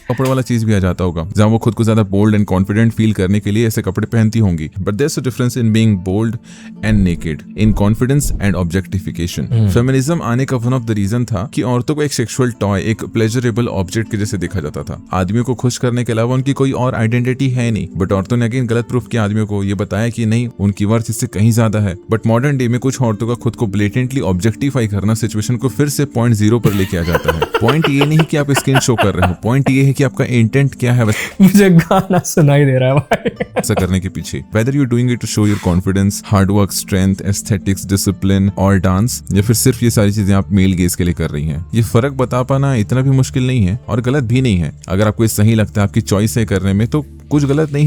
कपड़े वाला चीज भी आ जाता होगा, जहाँ वो खुद को ज्यादा बोल्ड एंड कॉन्फिडेंट फील करने के लिए ऐसे कपड़े पहनती होंगी। But there is a difference in being bold and naked, in confidence and objectification. Feminism आने का वन ऑफ द रीजन था कि औरतों को एक सेक्सुअल टॉय, एक प्लेजरेबल ऑब्जेक्ट के जैसे देखा जाता था। आदमियों को खुश करने के अलावा उनकी कोई और आइडेंटिटी है नहीं। बट औरतों ने अगेन गलत प्रूफ किया आदमियों को, ये बताया कि नहीं, उनकी वर्थ इससे कहीं ज्यादा है। बट मॉडर्न डे में कुछ औरतों का खुद को ब्लेटेंटली ऑब्जेक्टिफाई करना सिचुएशन को फिर से पॉइंट 0 पर लेके आ जाता है। पॉइंट ये नहीं कि आप स्किन शो कर रहे हो, पॉइंट ये है कि आपका इंटेंट क्या है। मुझे गाना सुनाई दे रहा है भाई ऐसा करने के पीछे, whether you're doing it to show your confidence, hard work, strength, aesthetics, discipline और डांस, या फिर सिर्फ ये सारी चीजें आप मेल गेज के लिए कर रही हैं। ये फर्क बता पाना इतना भी मुश्किल नहीं है और गलत भी नहीं है। अगर आपको ये सही लगता है, आपकी चॉइस है करने में, तो कुछ गलत नहीं।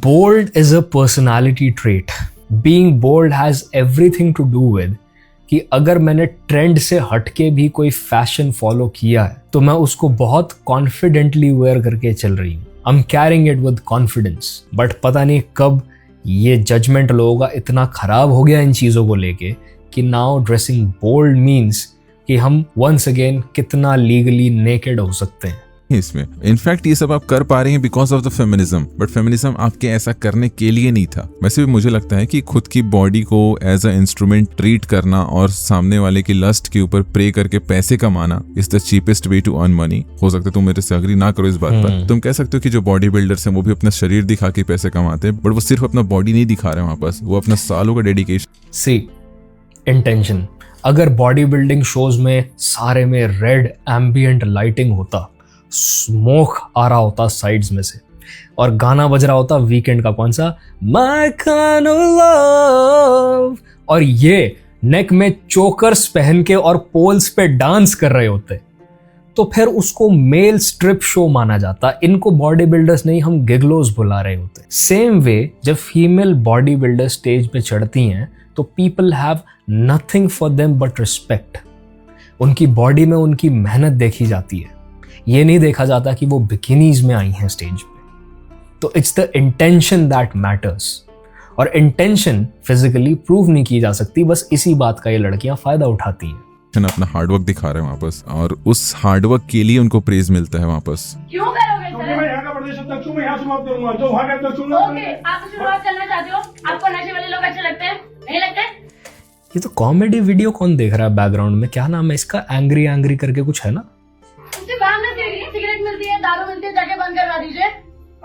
Bold is a personality trait. Being bold has everything to do with कि अगर मैंने ट्रेंड से हटके भी कोई फैशन फॉलो किया है तो मैं उसको बहुत कॉन्फिडेंटली वेयर करके चल रही हूँ। I am carrying it with confidence. But पता नहीं कब ये जजमेंट लोगों का इतना खराब हो गया इन चीज़ों को लेके कि नाउ ड्रेसिंग बोल्ड मीन्स कि हम वंस अगेन कितना लीगली नेकेड हो सकते हैं इसमें। इनफैक्ट ये सब आप कर पा रहे हैं because of the feminism, but feminism आपके ऐसा करने के लिए नहीं था। वैसे भी मुझे लगता है कि खुद की बॉडी को एज अ इंस्ट्रूमेंट ट्रीट करना और सामने वाले की लस्ट के ऊपर प्रे करके पैसे कमाना is the cheapest way to earn money. हो सकता है तुम मेरे से अग्री ना करो इस बात पर। तुम कह सकते हो कि जो बॉडी बिल्डर्स हैं वो भी अपना शरीर दिखा के पैसे कमाते हैं, बट वो सिर्फ अपना बॉडी नहीं दिखा रहे हैं वहां पास, वो अपना सालों का डेडिकेशन। सी इंटेंशन। अगर बॉडी बिल्डिंग शोज में सारे में रेड एम्बिएंट लाइटिंग होता, स्मोक आ रहा होता साइड्स में से और गाना बज रहा होता वीकेंड का कौन सा My kind of love, और ये नेक में चोकर्स पहन के और पोल्स पे डांस कर रहे होते, तो फिर उसको मेल स्ट्रिप शो माना जाता। इनको बॉडी बिल्डर्स नहीं, हम गिगलोस बुला रहे होते। सेम वे जब फीमेल बॉडी बिल्डर स्टेज पे चढ़ती हैं तो people have nothing for them but respect. उनकी बॉडी में उनकी मेहनत देखी जाती है, ये नहीं देखा जाता कि वो बिकिनीज में आई हैं स्टेज पे। तो it's the intention that matters, और इंटेंशन फिजिकली प्रूव नहीं की जा सकती। बस इसी बात का ये लड़कियां फायदा उठाती हैं। अपना हार्डवर्क दिखा रहे हैं वापस, और उस हार्डवर्क के लिए उनको प्रेज मिलता है वापस। क्यों करोगे सर? मैं यहाँ का प्रदेश अध्यक्ष हूँ, मैं यहाँ शुरुआत करूंगा, जो वहाँ का अध्यक्ष हूँ। ओके, आप शुरुआत करना चाहते हो? आपको नशे वाले लोग अच्छे लगते हैं? नहीं लगते? ये तो कॉमेडी वीडियो कौन देख रहा है बैकग्राउंड में? क्या नाम है इसका? एंग्री एंग्री करके कुछ है ना? उससे काम ना करिए, सिगरेट मिलती है, दारू मिलती है, जाके बंद करवा दीजिए।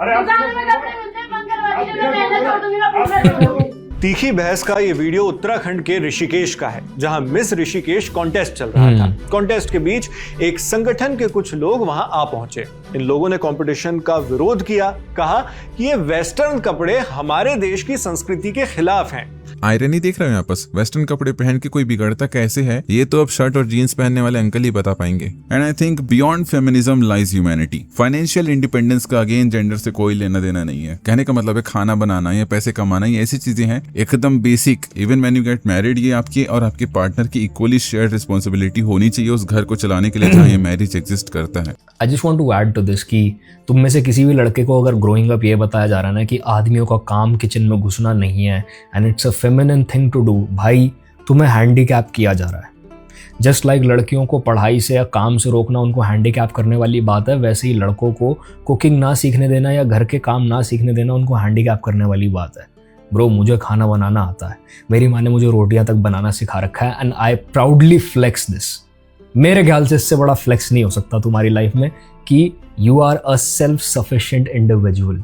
दुकान में कपड़े मिलते हैं, बंद करवा दीजिए। मैं पहनना छोड़ दूंगी, मैं पूछना छोड़ दूंगी। तीखी बहस का ये वीडियो उत्तराखंड के ऋषिकेश का है, जहां मिस ऋषिकेश कॉन्टेस्ट चल रहा था। कॉन्टेस्ट के बीच एक संगठन के कुछ लोग वहां आ पहुंचे। इन लोगों ने कंपटीशन का विरोध किया, कहा कि ये वेस्टर्न कपड़े हमारे देश की संस्कृति के खिलाफ हैं। आयरनी देख रहे हैं आपस, वेस्टर्न कपड़े पहन के कोई बिगड़ता कैसे है, ये तो अब शर्ट और जीन्स पहनने वाले अंकल ही बता पाएंगे। And I think beyond feminism lies humanity. Financial independence का अगेन जेंडर से कोई लेना देना नहीं है। कहने का मतलब है खाना बनाना या पैसे कमाना, ये ऐसी चीजें हैं एकदम basic. Even when you get married, ये आपकी और आपके पार्टनर की इक्वली शेयर्ड रिस्पॉन्सिबिलिटी होनी चाहिए उस घर को चलाने के लिए जहाँ ये मैरिज एग्जिस्ट करता है। I just want to add to this कि तुम में से किसी भी लड़के को अगर ग्रोइंग अप ये बताया जा रहा है ना कि आदमियों का काम किचन में घुसना नहीं है and it's a feminine thing to do, भाई तुम्हें हैंडीकैप किया जा रहा है। जस्ट लाइक लड़कियों को पढ़ाई से या काम से रोकना उनको हैंडीकैप करने वाली बात है, वैसे ही लड़कों को कुकिंग ना सीखने देना या घर के काम ना सीखने देना उनको हैंडीकैप करने वाली बात है। ब्रो, मुझे खाना बनाना आता है, मेरी माँ ने मुझे रोटियां तक बनाना सिखा रखा है and I proudly flex this. मेरे ख्याल से इससे बड़ा फ्लेक्स नहीं हो सकता तुम्हारी लाइफ में कि you are a self sufficient individual.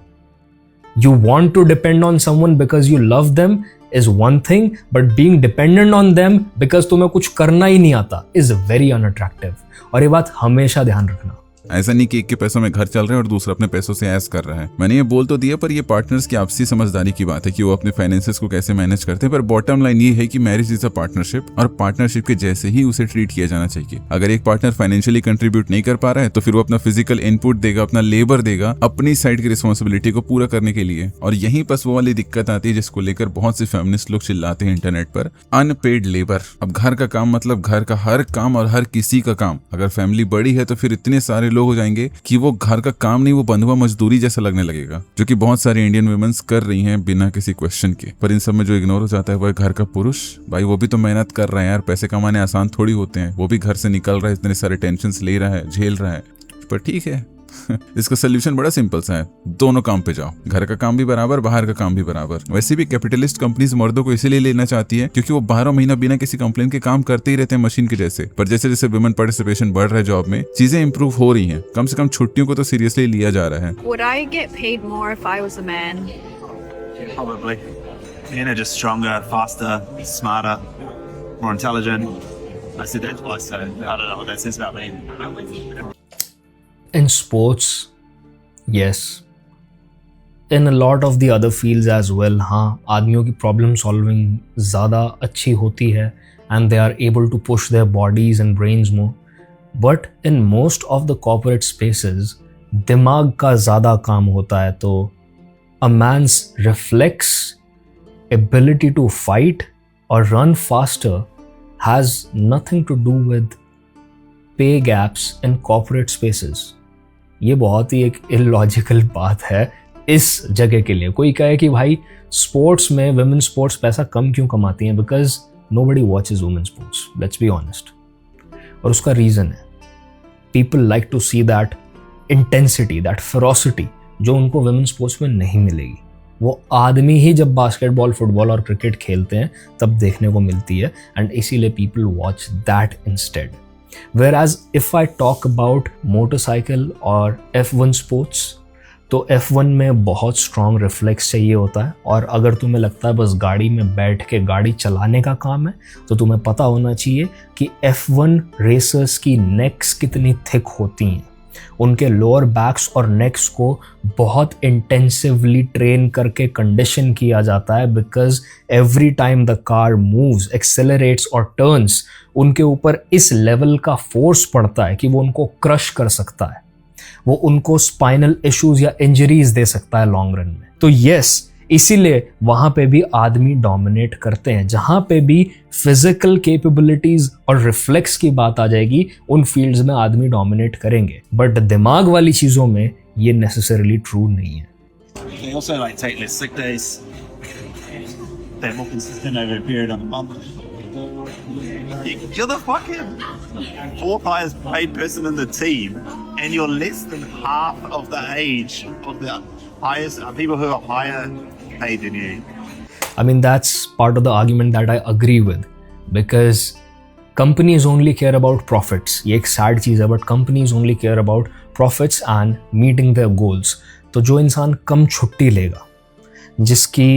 You want to depend on someone because you love them is one thing, but being dependent on them because तुम्हें कुछ करना ही नहीं आता is very unattractive। और ये बात हमेशा ध्यान रखना। ऐसा नहीं कि एक के पैसों में घर चल रहा है और दूसरा अपने पैसों से ऐश कर रहा है। मैंने ये बोल तो दिया, पर ये पार्टनर्स की आपसी समझदारी की बात है कि वो अपने फाइनेंसेस को कैसे मैनेज करते हैं। पर बॉटम लाइन ये है कि मैरिज इज अ पार्टनरशिप और पार्टनरशिप के जैसे ही उसे ट्रीट किया जाना चाहिए। अगर एक पार्टनर फाइनेंशियली कंट्रीब्यूट नहीं कर पा रहा है तो फिर वो अपना फिजिकल इनपुट देगा, अपना लेबर देगा अपनी साइड की रिस्पॉन्सिबिलिटी को पूरा करने के लिए। और यहीं बस वो वाली दिक्कत आती है जिसको लेकर बहुत से फेमिनिस्ट लोग चिल्लाते हैं इंटरनेट पर, अनपेड लेबर। अब घर का काम मतलब घर का हर काम और हर किसी का काम। अगर फैमिली बड़ी है तो फिर इतने सारे लोग हो जाएंगे कि वो घर का काम नहीं, वो बंधुआ मजदूरी जैसा लगने लगेगा, जो कि बहुत सारी इंडियन वुमेन्स कर रही हैं बिना किसी क्वेश्चन के। पर इन सब में जो इग्नोर हो जाता है वो है घर का पुरुष। भाई वो भी तो मेहनत कर रहा है यार, पैसे कमाने आसान थोड़ी होते हैं। वो भी घर से निकल रहा है, इतने सारे टेंशन्स ले रहा है, झेल रहा है। पर ठीक है इसका सोल्यूशन बड़ा सिंपल सा है, दोनों काम पे जाओ, घर का काम भी बराबर, बाहर का काम भी बराबर। वैसे भी कैपिटलिस्ट कंपनीज मर्दों को इसीलिए लेना चाहती है क्योंकि वो 12 महीना बिना किसी कंप्लेन के काम करते ही रहते हैं मशीन के जैसे। पर जैसे जैसे वुमेन पार्टिसिपेशन बढ़ रहा है जॉब में, चीजें इंप्रूव हो रही हैं। कम से कम छुट्टियों को तो सीरियसली लिया जा रहा है। Would I get paid more if I was a man? Probably. Men are just stronger, faster, smarter, more intelligent. I said that twice, so I don't know what that says about me. In sports, yes. In a lot of the other fields as well, हाँ, आदमियों की problem solving ज़्यादा अच्छी होती है and they are able to push their bodies and brains more. But in most of the corporate spaces, दिमाग का ज़्यादा काम होता है। तो a man's reflex, ability to fight or run faster has nothing to do with pay gaps in corporate spaces. ये बहुत ही एक इलॉजिकल बात है इस जगह के लिए। कोई कहे कि भाई स्पोर्ट्स में वुमेन स्पोर्ट्स पैसा कम क्यों कमाती हैं, because nobody watches women sports, let's be honest. और उसका रीज़न है, people like to see that intensity, that ferocity जो उनको वुमेन स्पोर्ट्स में नहीं मिलेगी। वो आदमी ही जब बास्केटबॉल, फुटबॉल और क्रिकेट खेलते हैं तब देखने को मिलती है, एंड इसीलिए people watch that instead. Whereas if I talk about motorcycle और F1 sports, तो F1 में बहुत strong reflex चाहिए होता है। और अगर तुम्हें लगता है बस गाड़ी में बैठ के गाड़ी चलाने का काम है, तो तुम्हें पता होना चाहिए कि F1 रेसर्स की नेक्स कितनी थिक होती हैं। उनके लोअर बैक्स और नेक्स को बहुत इंटेंसिवली ट्रेन करके कंडीशन किया जाता है, because every time the car moves, accelerates और टर्न्स, उनके ऊपर इस लेवल का फोर्स पड़ता है कि वो उनको क्रश कर सकता है, वो उनको स्पाइनल इश्यूज या इंजरीज दे सकता है लॉन्ग रन में। तो यस, इसीलिए वहां पे भी आदमी डोमिनेट करते हैं। जहां पे भी फिजिकल कैपेबिलिटीज और रिफ्लेक्स की बात आ जाएगी, उन फील्ड्स में आदमी डोमिनेट करेंगे। बट दिमाग वाली चीजों में ये नेसेसरली ट्रू नहीं है। They also like take less sick days. They're more consistent over a period of a month. You're the fucking 4th highest paid person in the team, and you're less than half of the age of the highest people who are higher paid than you. I mean, that's part of the argument that I agree with, because companies only care about profits. ये एक sad चीज़ है, but companies only care about profits and meeting their goals. तो जो इंसान कम छुट्टी लेगा, जिसकी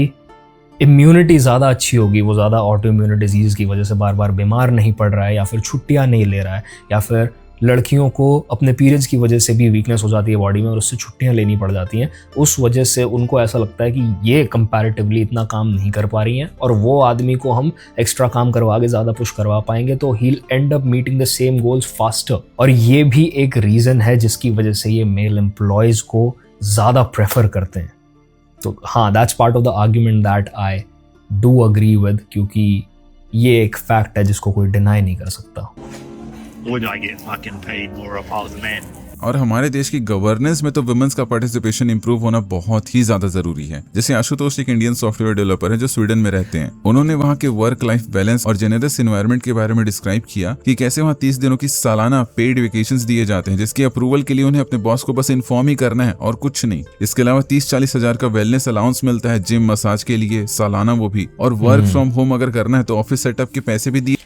immunity ज़्यादा अच्छी होगी, वो ज़्यादा ऑटो इम्यून डिजीज़ की वजह से बार बार बीमार नहीं पड़ रहा है, या फिर छुट्टियाँ नहीं ले रहा है, या फिर लड़कियों को अपने पीरियड्स की वजह से भी वीकनेस हो जाती है बॉडी में और उससे छुट्टियां लेनी पड़ जाती हैं, उस वजह से उनको ऐसा लगता है कि ये कंपैरेटिवली इतना काम नहीं कर पा रही हैं और वो आदमी को हम एक्स्ट्रा काम करवा के ज़्यादा पुश करवा पाएंगे, तो he will and up meeting the same goals faster. और ये भी एक रीज़न है जिसकी वजह से ये मेल एम्प्लॉयज़ को ज़्यादा प्रेफर करते हैं। तो हाँ, that's part of the argument that I do agree with, क्योंकि ये एक फैक्ट है जिसको कोई डिनाई नहीं कर सकता। Would I get fucking paid more if I was a man? और हमारे देश की गवर्नेंस में तो वुमेन्स का पार्टिसिपेशन इंप्रूव होना बहुत ही ज्यादा जरूरी है। जैसे आशुतोष एक इंडियन सॉफ्टवेयर डेवलपर है जो स्वीडन में रहते हैं। उन्होंने वहाँ के वर्क लाइफ बैलेंस और जेनरस एनवायरनमेंट के बारे में डिस्क्राइब किया कि कैसे वहाँ 30 दिनों की सालाना पेड वेकेशंस दिए जाते हैं, जिसके अप्रूवल के लिए उन्हें अपने बॉस को बस इन्फॉर्म ही करना है और कुछ नहीं। इसके अलावा 30-40 हजार का वेलनेस अलाउंस मिलता है जिम मसाज के लिए सालाना, वो भी। और वर्क फ्रॉम होम अगर करना है तो ऑफिस सेटअप के पैसे भी दिए।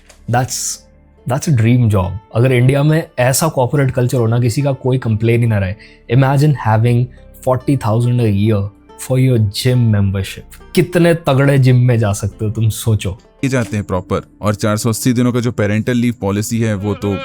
That's a dream job. अगर इंडिया में ऐसा कॉर्पोरेट कल्चर होना, किसी का कोई कंप्लेन ही ना रहे। Imagine having 40,000 a year for your gym membership. कितने तगड़े जिम में जा सकते हो तुम, सोचो। जाते हैं प्रॉपर। और 480 दिनों का जो पेरेंटल लीव पॉलिसी है वो तो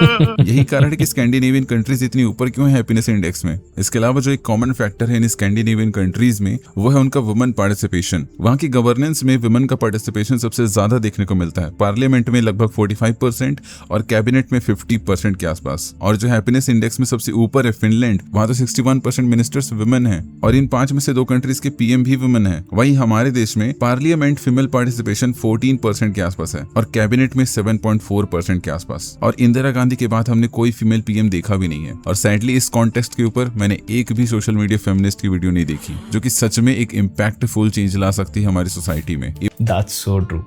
यही कारण है कि स्कैंडिनेवियन कंट्रीज इतनी ऊपर क्यों है हैप्पीनेस इंडेक्स में। इसके अलावा जो एक कॉमन फैक्टर है इन स्कैंडिनेवियन कंट्रीज में वो है उनका वुमेन पार्टिसिपेशन। वहाँ की गवर्नेंस में वुमेन का पार्टिसिपेशन सबसे ज्यादा देखने को मिलता है। पार्लियामेंट में लगभग 45% और कैबिनेट में 50% के आसपास। और जो हैप्पीनेस इंडेक्स में सबसे ऊपर है फिनलैंड, वहाँ तो 61% मिनिस्टर्स वुमेन है और इन 5 में से 2 कंट्रीज के पीएम भी वुमेन है। वहीं हमारे देश में पार्लियामेंट फीमेल पार्टिसिपेशन 14% के आसपास है और कैबिनेट में 7.4% के आसपास। और इंदिरा गांधी के बाद हमने कोई फीमेल पीएम देखा भी नहीं है। और सैडली इस कॉन्टेक्स्ट के ऊपर मैंने एक भी सोशल मीडिया फेमिनिस्ट की वीडियो नहीं देखी जो कि सच में एक इम्पैक्टफुल चेंज ला सकती है हमारी सोसाइटी में। That's so true.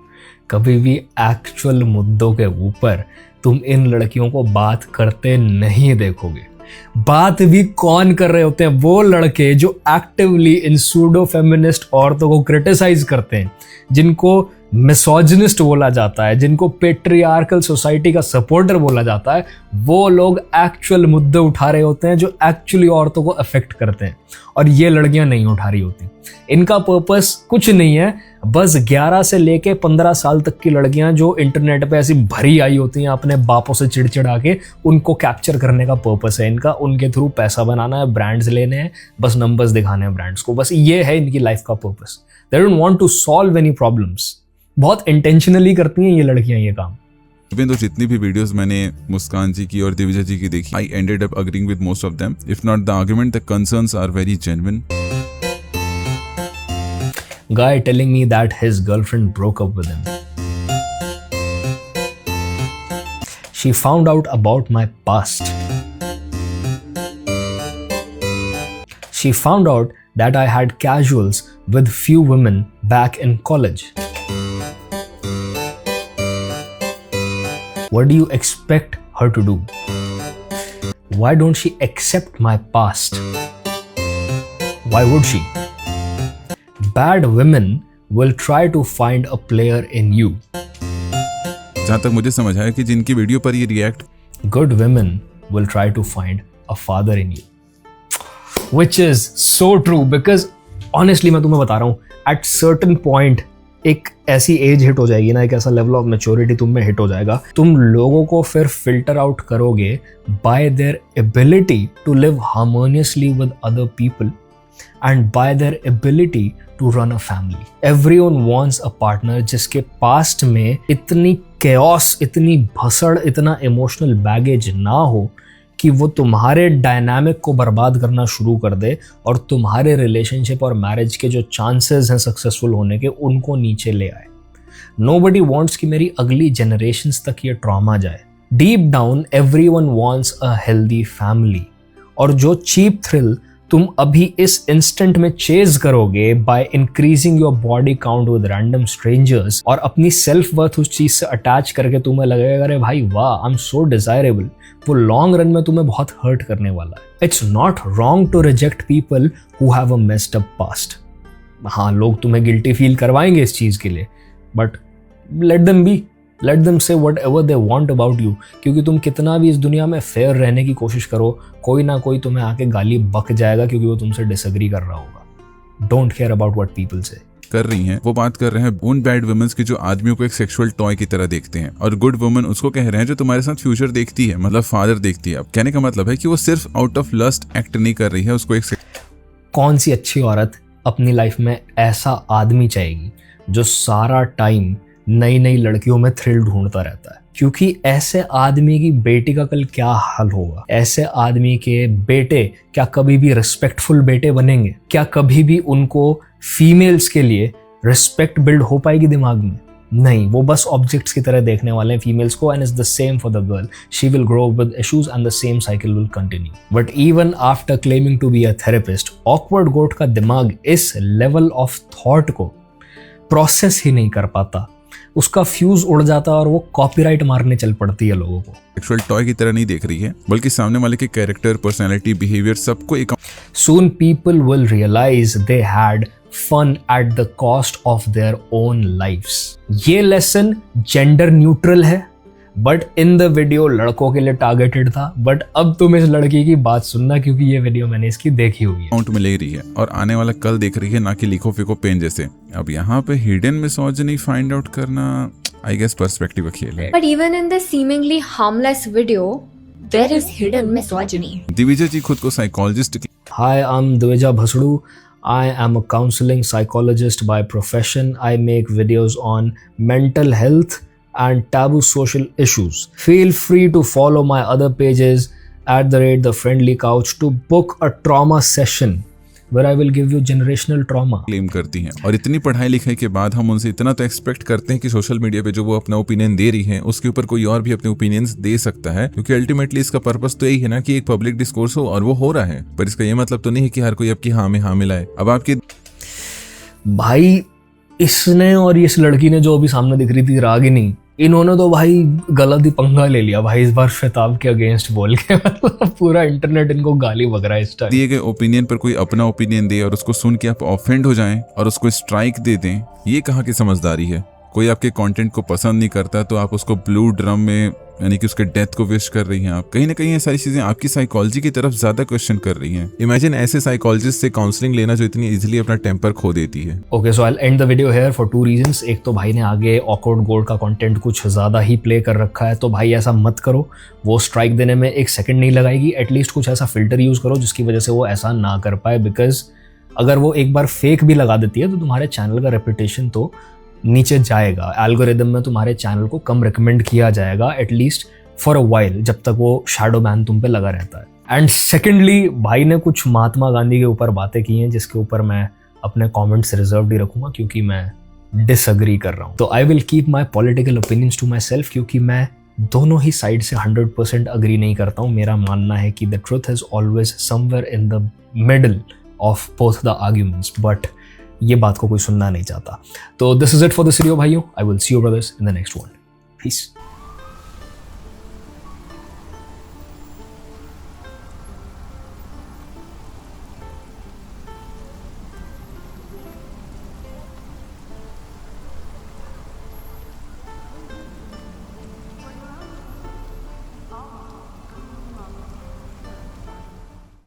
कभी भी एक्चुअल मुद्दों के ऊपर तुम इन लड़कियों को बात करते नहीं देखोगे। बात भी कौन कर रहे होते हैं? वो लड़के जो एक्टिवली इन सूडो फेमिनिस्ट औरतों को क्रिटिसाइज करते हैं, जिनको मिसोजिनिस्ट बोला जाता है, जिनको पेट्रियार्कल सोसाइटी का सपोर्टर बोला जाता है। वो लोग एक्चुअल मुद्दे उठा रहे होते हैं जो एक्चुअली औरतों को अफेक्ट करते हैं, और ये लड़कियां नहीं उठा रही होती। इनका पर्पस कुछ नहीं है, बस 11 से लेके 15 साल तक की लड़कियां जो इंटरनेट पे ऐसी भरी आई होती हैं अपने बापों से चिड़चिड़ा के, उनको कैप्चर करने का पर्पस है इनका। उनके थ्रू पैसा बनाना है, ब्रांड्स लेने हैं, बस नंबर्स दिखाने हैं ब्रांड्स को, बस ये है इनकी लाइफ का purpose. They don't want to solve any problems. बहुत इंटेंशनली करती हैं ये लड़कियां ये काम। तो जितनी भी वीडियोस मैंने मुस्कान जी की और दिविजा जी की देखी, I ended up agreeing with most of them. If not the argument, the concerns are very genuine. Guy telling me that his girlfriend broke up with him. She found out about my past. She found out that I had casuals with few women back in college. What do you expect her to do? Why don't she accept my past? Why would she? Bad women will try to find a player in you. जहाँ तक मुझे समझ आया कि जिनकी video पर ये react, good women will try to find a father in you, which is so true because honestly मैं तुम्हें बता रहा हूँ, at certain point एक ऐसी एज हिट हो जाएगी ना, एक ऐसा लेवल ऑफ मैच्योरिटी तुम में हिट हो जाएगा, तुम लोगों को फिर फिल्टर आउट करोगे by their ability to live harmoniously with other people and by their ability to run a family. Everyone wants a partner जिसके पास्ट में इतनी chaos, इतनी भसड़, इतना इमोशनल बैगेज ना हो कि वो तुम्हारे डायनामिक को बर्बाद करना शुरू कर दे और तुम्हारे रिलेशनशिप और मैरिज के जो चांसेस हैं सक्सेसफुल होने के, उनको नीचे ले आए। Nobody wants कि मेरी अगली जनरेशन्स तक ये ट्रॉमा जाए। Deep down everyone wants a healtही family। और जो चीप थ्रिल तुम अभी इस इंस्टेंट में चेज करोगे by increasing your body count with random strangers और अपनी सेल्फ वर्थ उस चीज से अटैच करके तुम्हें लगेगा अरे भाई वाह आई एम सो डिजायरेबल, वो लॉन्ग रन में तुम्हें बहुत हर्ट करने वाला है। It's not wrong to reject people who have a messed up past. हाँ, लोग तुम्हें गिल्टी फील करवाएंगे इस चीज के लिए, but let them be, let them say whatever they want about you. क्योंकि तुम कितना भी इस दुनिया में फेयर रहने की कोशिश करो, कोई ना कोई तुम्हें आके गाली बक जाएगा क्योंकि वो तुमसे डिसएग्री कर रहा होगा। Don't care about what people से। कर रही हैं वो बात कर रहे हैं उन बैड वुमेन्स की जो आदमियों को एक सेक्सुअल टॉय की तरह देखते हैं, और गुड वुमन उसको कह रहे हैं जो तुम्हारे साथ फ्यूचर देखती है, मतलब फादर देखती है। अब कहने का मतलब है कि वो सिर्फ आउट ऑफ लस्ट एक्ट नहीं कर रही है, उसको एक कौन सी अच्छी औरत अपनी लाइफ में ऐसा आदमी चाहेगी जो सारा टाइम नई नई लड़कियों में थ्रिल ढूंढता रहता है? क्योंकि ऐसे आदमी की बेटी का कल क्या हाल होगा? ऐसे आदमी के बेटे क्या कभी भी रिस्पेक्टफुल बेटे बनेंगे? क्या कभी भी उनको फीमेल्स के लिए रिस्पेक्ट बिल्ड हो पाएगी दिमाग में? नहीं, वो बस ऑब्जेक्ट्स की तरह देखने वाले हैं फीमेल्स को, and it's the same for the girl. She will grow with issues and the same cycle will continue. But even after claiming to be a therapist, awkward goat का दिमाग इस लेवल ऑफ थॉट को process ही नहीं कर पाता, उसका fuse उड़ जाता और वो कॉपीराइट मारने चल पड़ती है लोगों को। सेक्सुअल टॉय की तरह नहीं देख रही है, बल्कि सामने वाले के कैरेक्टर, पर्सनालिटी, बिहेवियर सबको एक। Soon people will realize they had fun at the cost of their own lives. ये लेसन जेंडर न्यूट्रल है, बट इन द वीडियो लड़कों के लिए टारगेटेड था। बट अब तुम इस लड़की की बात सुनना, क्योंकि ये वीडियो मैंने इसकी देखी हुई है। अकाउंट में ले रही है और आने वाला कल देख रही है, ना कि लिखो फिको पेन जैसे। अब यहाँ पे हिडन मिसोजिनी फाइंड आउट करना आई गेस पर्सपेक्टिव का खेल है। But even in this seemingly harmless video, there is hidden misogyny. दिविजय जी खुद को psychologist Hi, I'm Divija Bhasadu. I am a counseling psychologist by profession. I make videos on mental health and taboo social issues. Feel free to follow my other pages @The Friendly Couch to book a trauma session where I will give you generational trauma. Claim करती हैं और इतनी पढ़ाई लिखाई के बाद हम उनसे इतना तो एक्सपेक्ट करते हैं कि सोशल मीडिया पे जो वो अपना ओपिनियन दे रही है उसके ऊपर कोई और भी अपने ओपिनियंस दे सकता है, क्योंकि अल्टीमेटली इसका पर्पस तो यही है ना कि एक पब्लिक डिस्कोर्स हो, और वो हो रहा है। पर इसका ये मतलब तो नहीं है कि हर कोई आपकी हाँ में हाँ मिलाए। अब आपकी भाई इसने और इस लड़की ने जो अभी सामने दिख रही थी रागिनी, इन्होंने तो भाई गलत ही पंगा ले लिया भाई इस बार शताब के अगेंस्ट बोल के। पूरा इंटरनेट इनको गाली बक रहा है इस टाइम। दिए गए ओपिनियन पर कोई अपना ओपिनियन दे और उसको सुन के आप ऑफेंड हो जाएं और उसको स्ट्राइक दे दें, ये कहाँ की समझदारी है। कोई आपके कंटेंट को पसंद नहीं करता तो आप उसको ब्लू ड्रम में यानी कि उसके डेथ को विश कर रही हैं। आप कहीं ना कहीं ये सारी चीजें आपकी साइकोलॉजी की तरफ ज्यादा क्वेश्चन कर रही हैं। इमेजिन ऐसे साइकोलॉजिस्ट से काउंसलिंग लेना जो इतनी इजीली अपना टेम्पर खो देती है। Okay, so I and the video here for 2 reasons. एक तो भाई ने आगे ऑकवर्ड गोल्ड का कंटेंट कुछ ज़्यादा ही प्ले कर रखा है, तो भाई ऐसा मत करो। वो स्ट्राइक देने में 1 सेकंड नहीं लगाएगी। एटलीस्ट कुछ ऐसा फिल्टर यूज़ करो जिसकी वजह से वो ऐसा ना कर पाए, बिकॉज अगर वो एक बार फेक भी लगा देती है तो तुम्हारे चैनल का रेपुटेशन तो नीचे जाएगा। एल्गोरिदम में तुम्हारे चैनल को कम रिकमेंड किया जाएगा, एटलीस्ट फॉर अ वाइल, जब तक वो शैडो बैन तुम पे लगा रहता है। एंड सेकेंडली, भाई ने कुछ महात्मा गांधी के ऊपर बातें की हैं जिसके ऊपर मैं अपने कमेंट्स रिजर्व ही रखूंगा, क्योंकि मैं डिसएग्री कर रहा हूँ। तो I will keep my political opinions to myself, क्योंकि मैं दोनों ही साइड से 100% अग्री नहीं करता हूँ। मेरा मानना है कि the truth is always somewhere in the middle of both the arguments, but ये बात को कोई सुनना नहीं चाहता। तो this is it for this video भाइयों। I will see you brothers in the next one. Piece.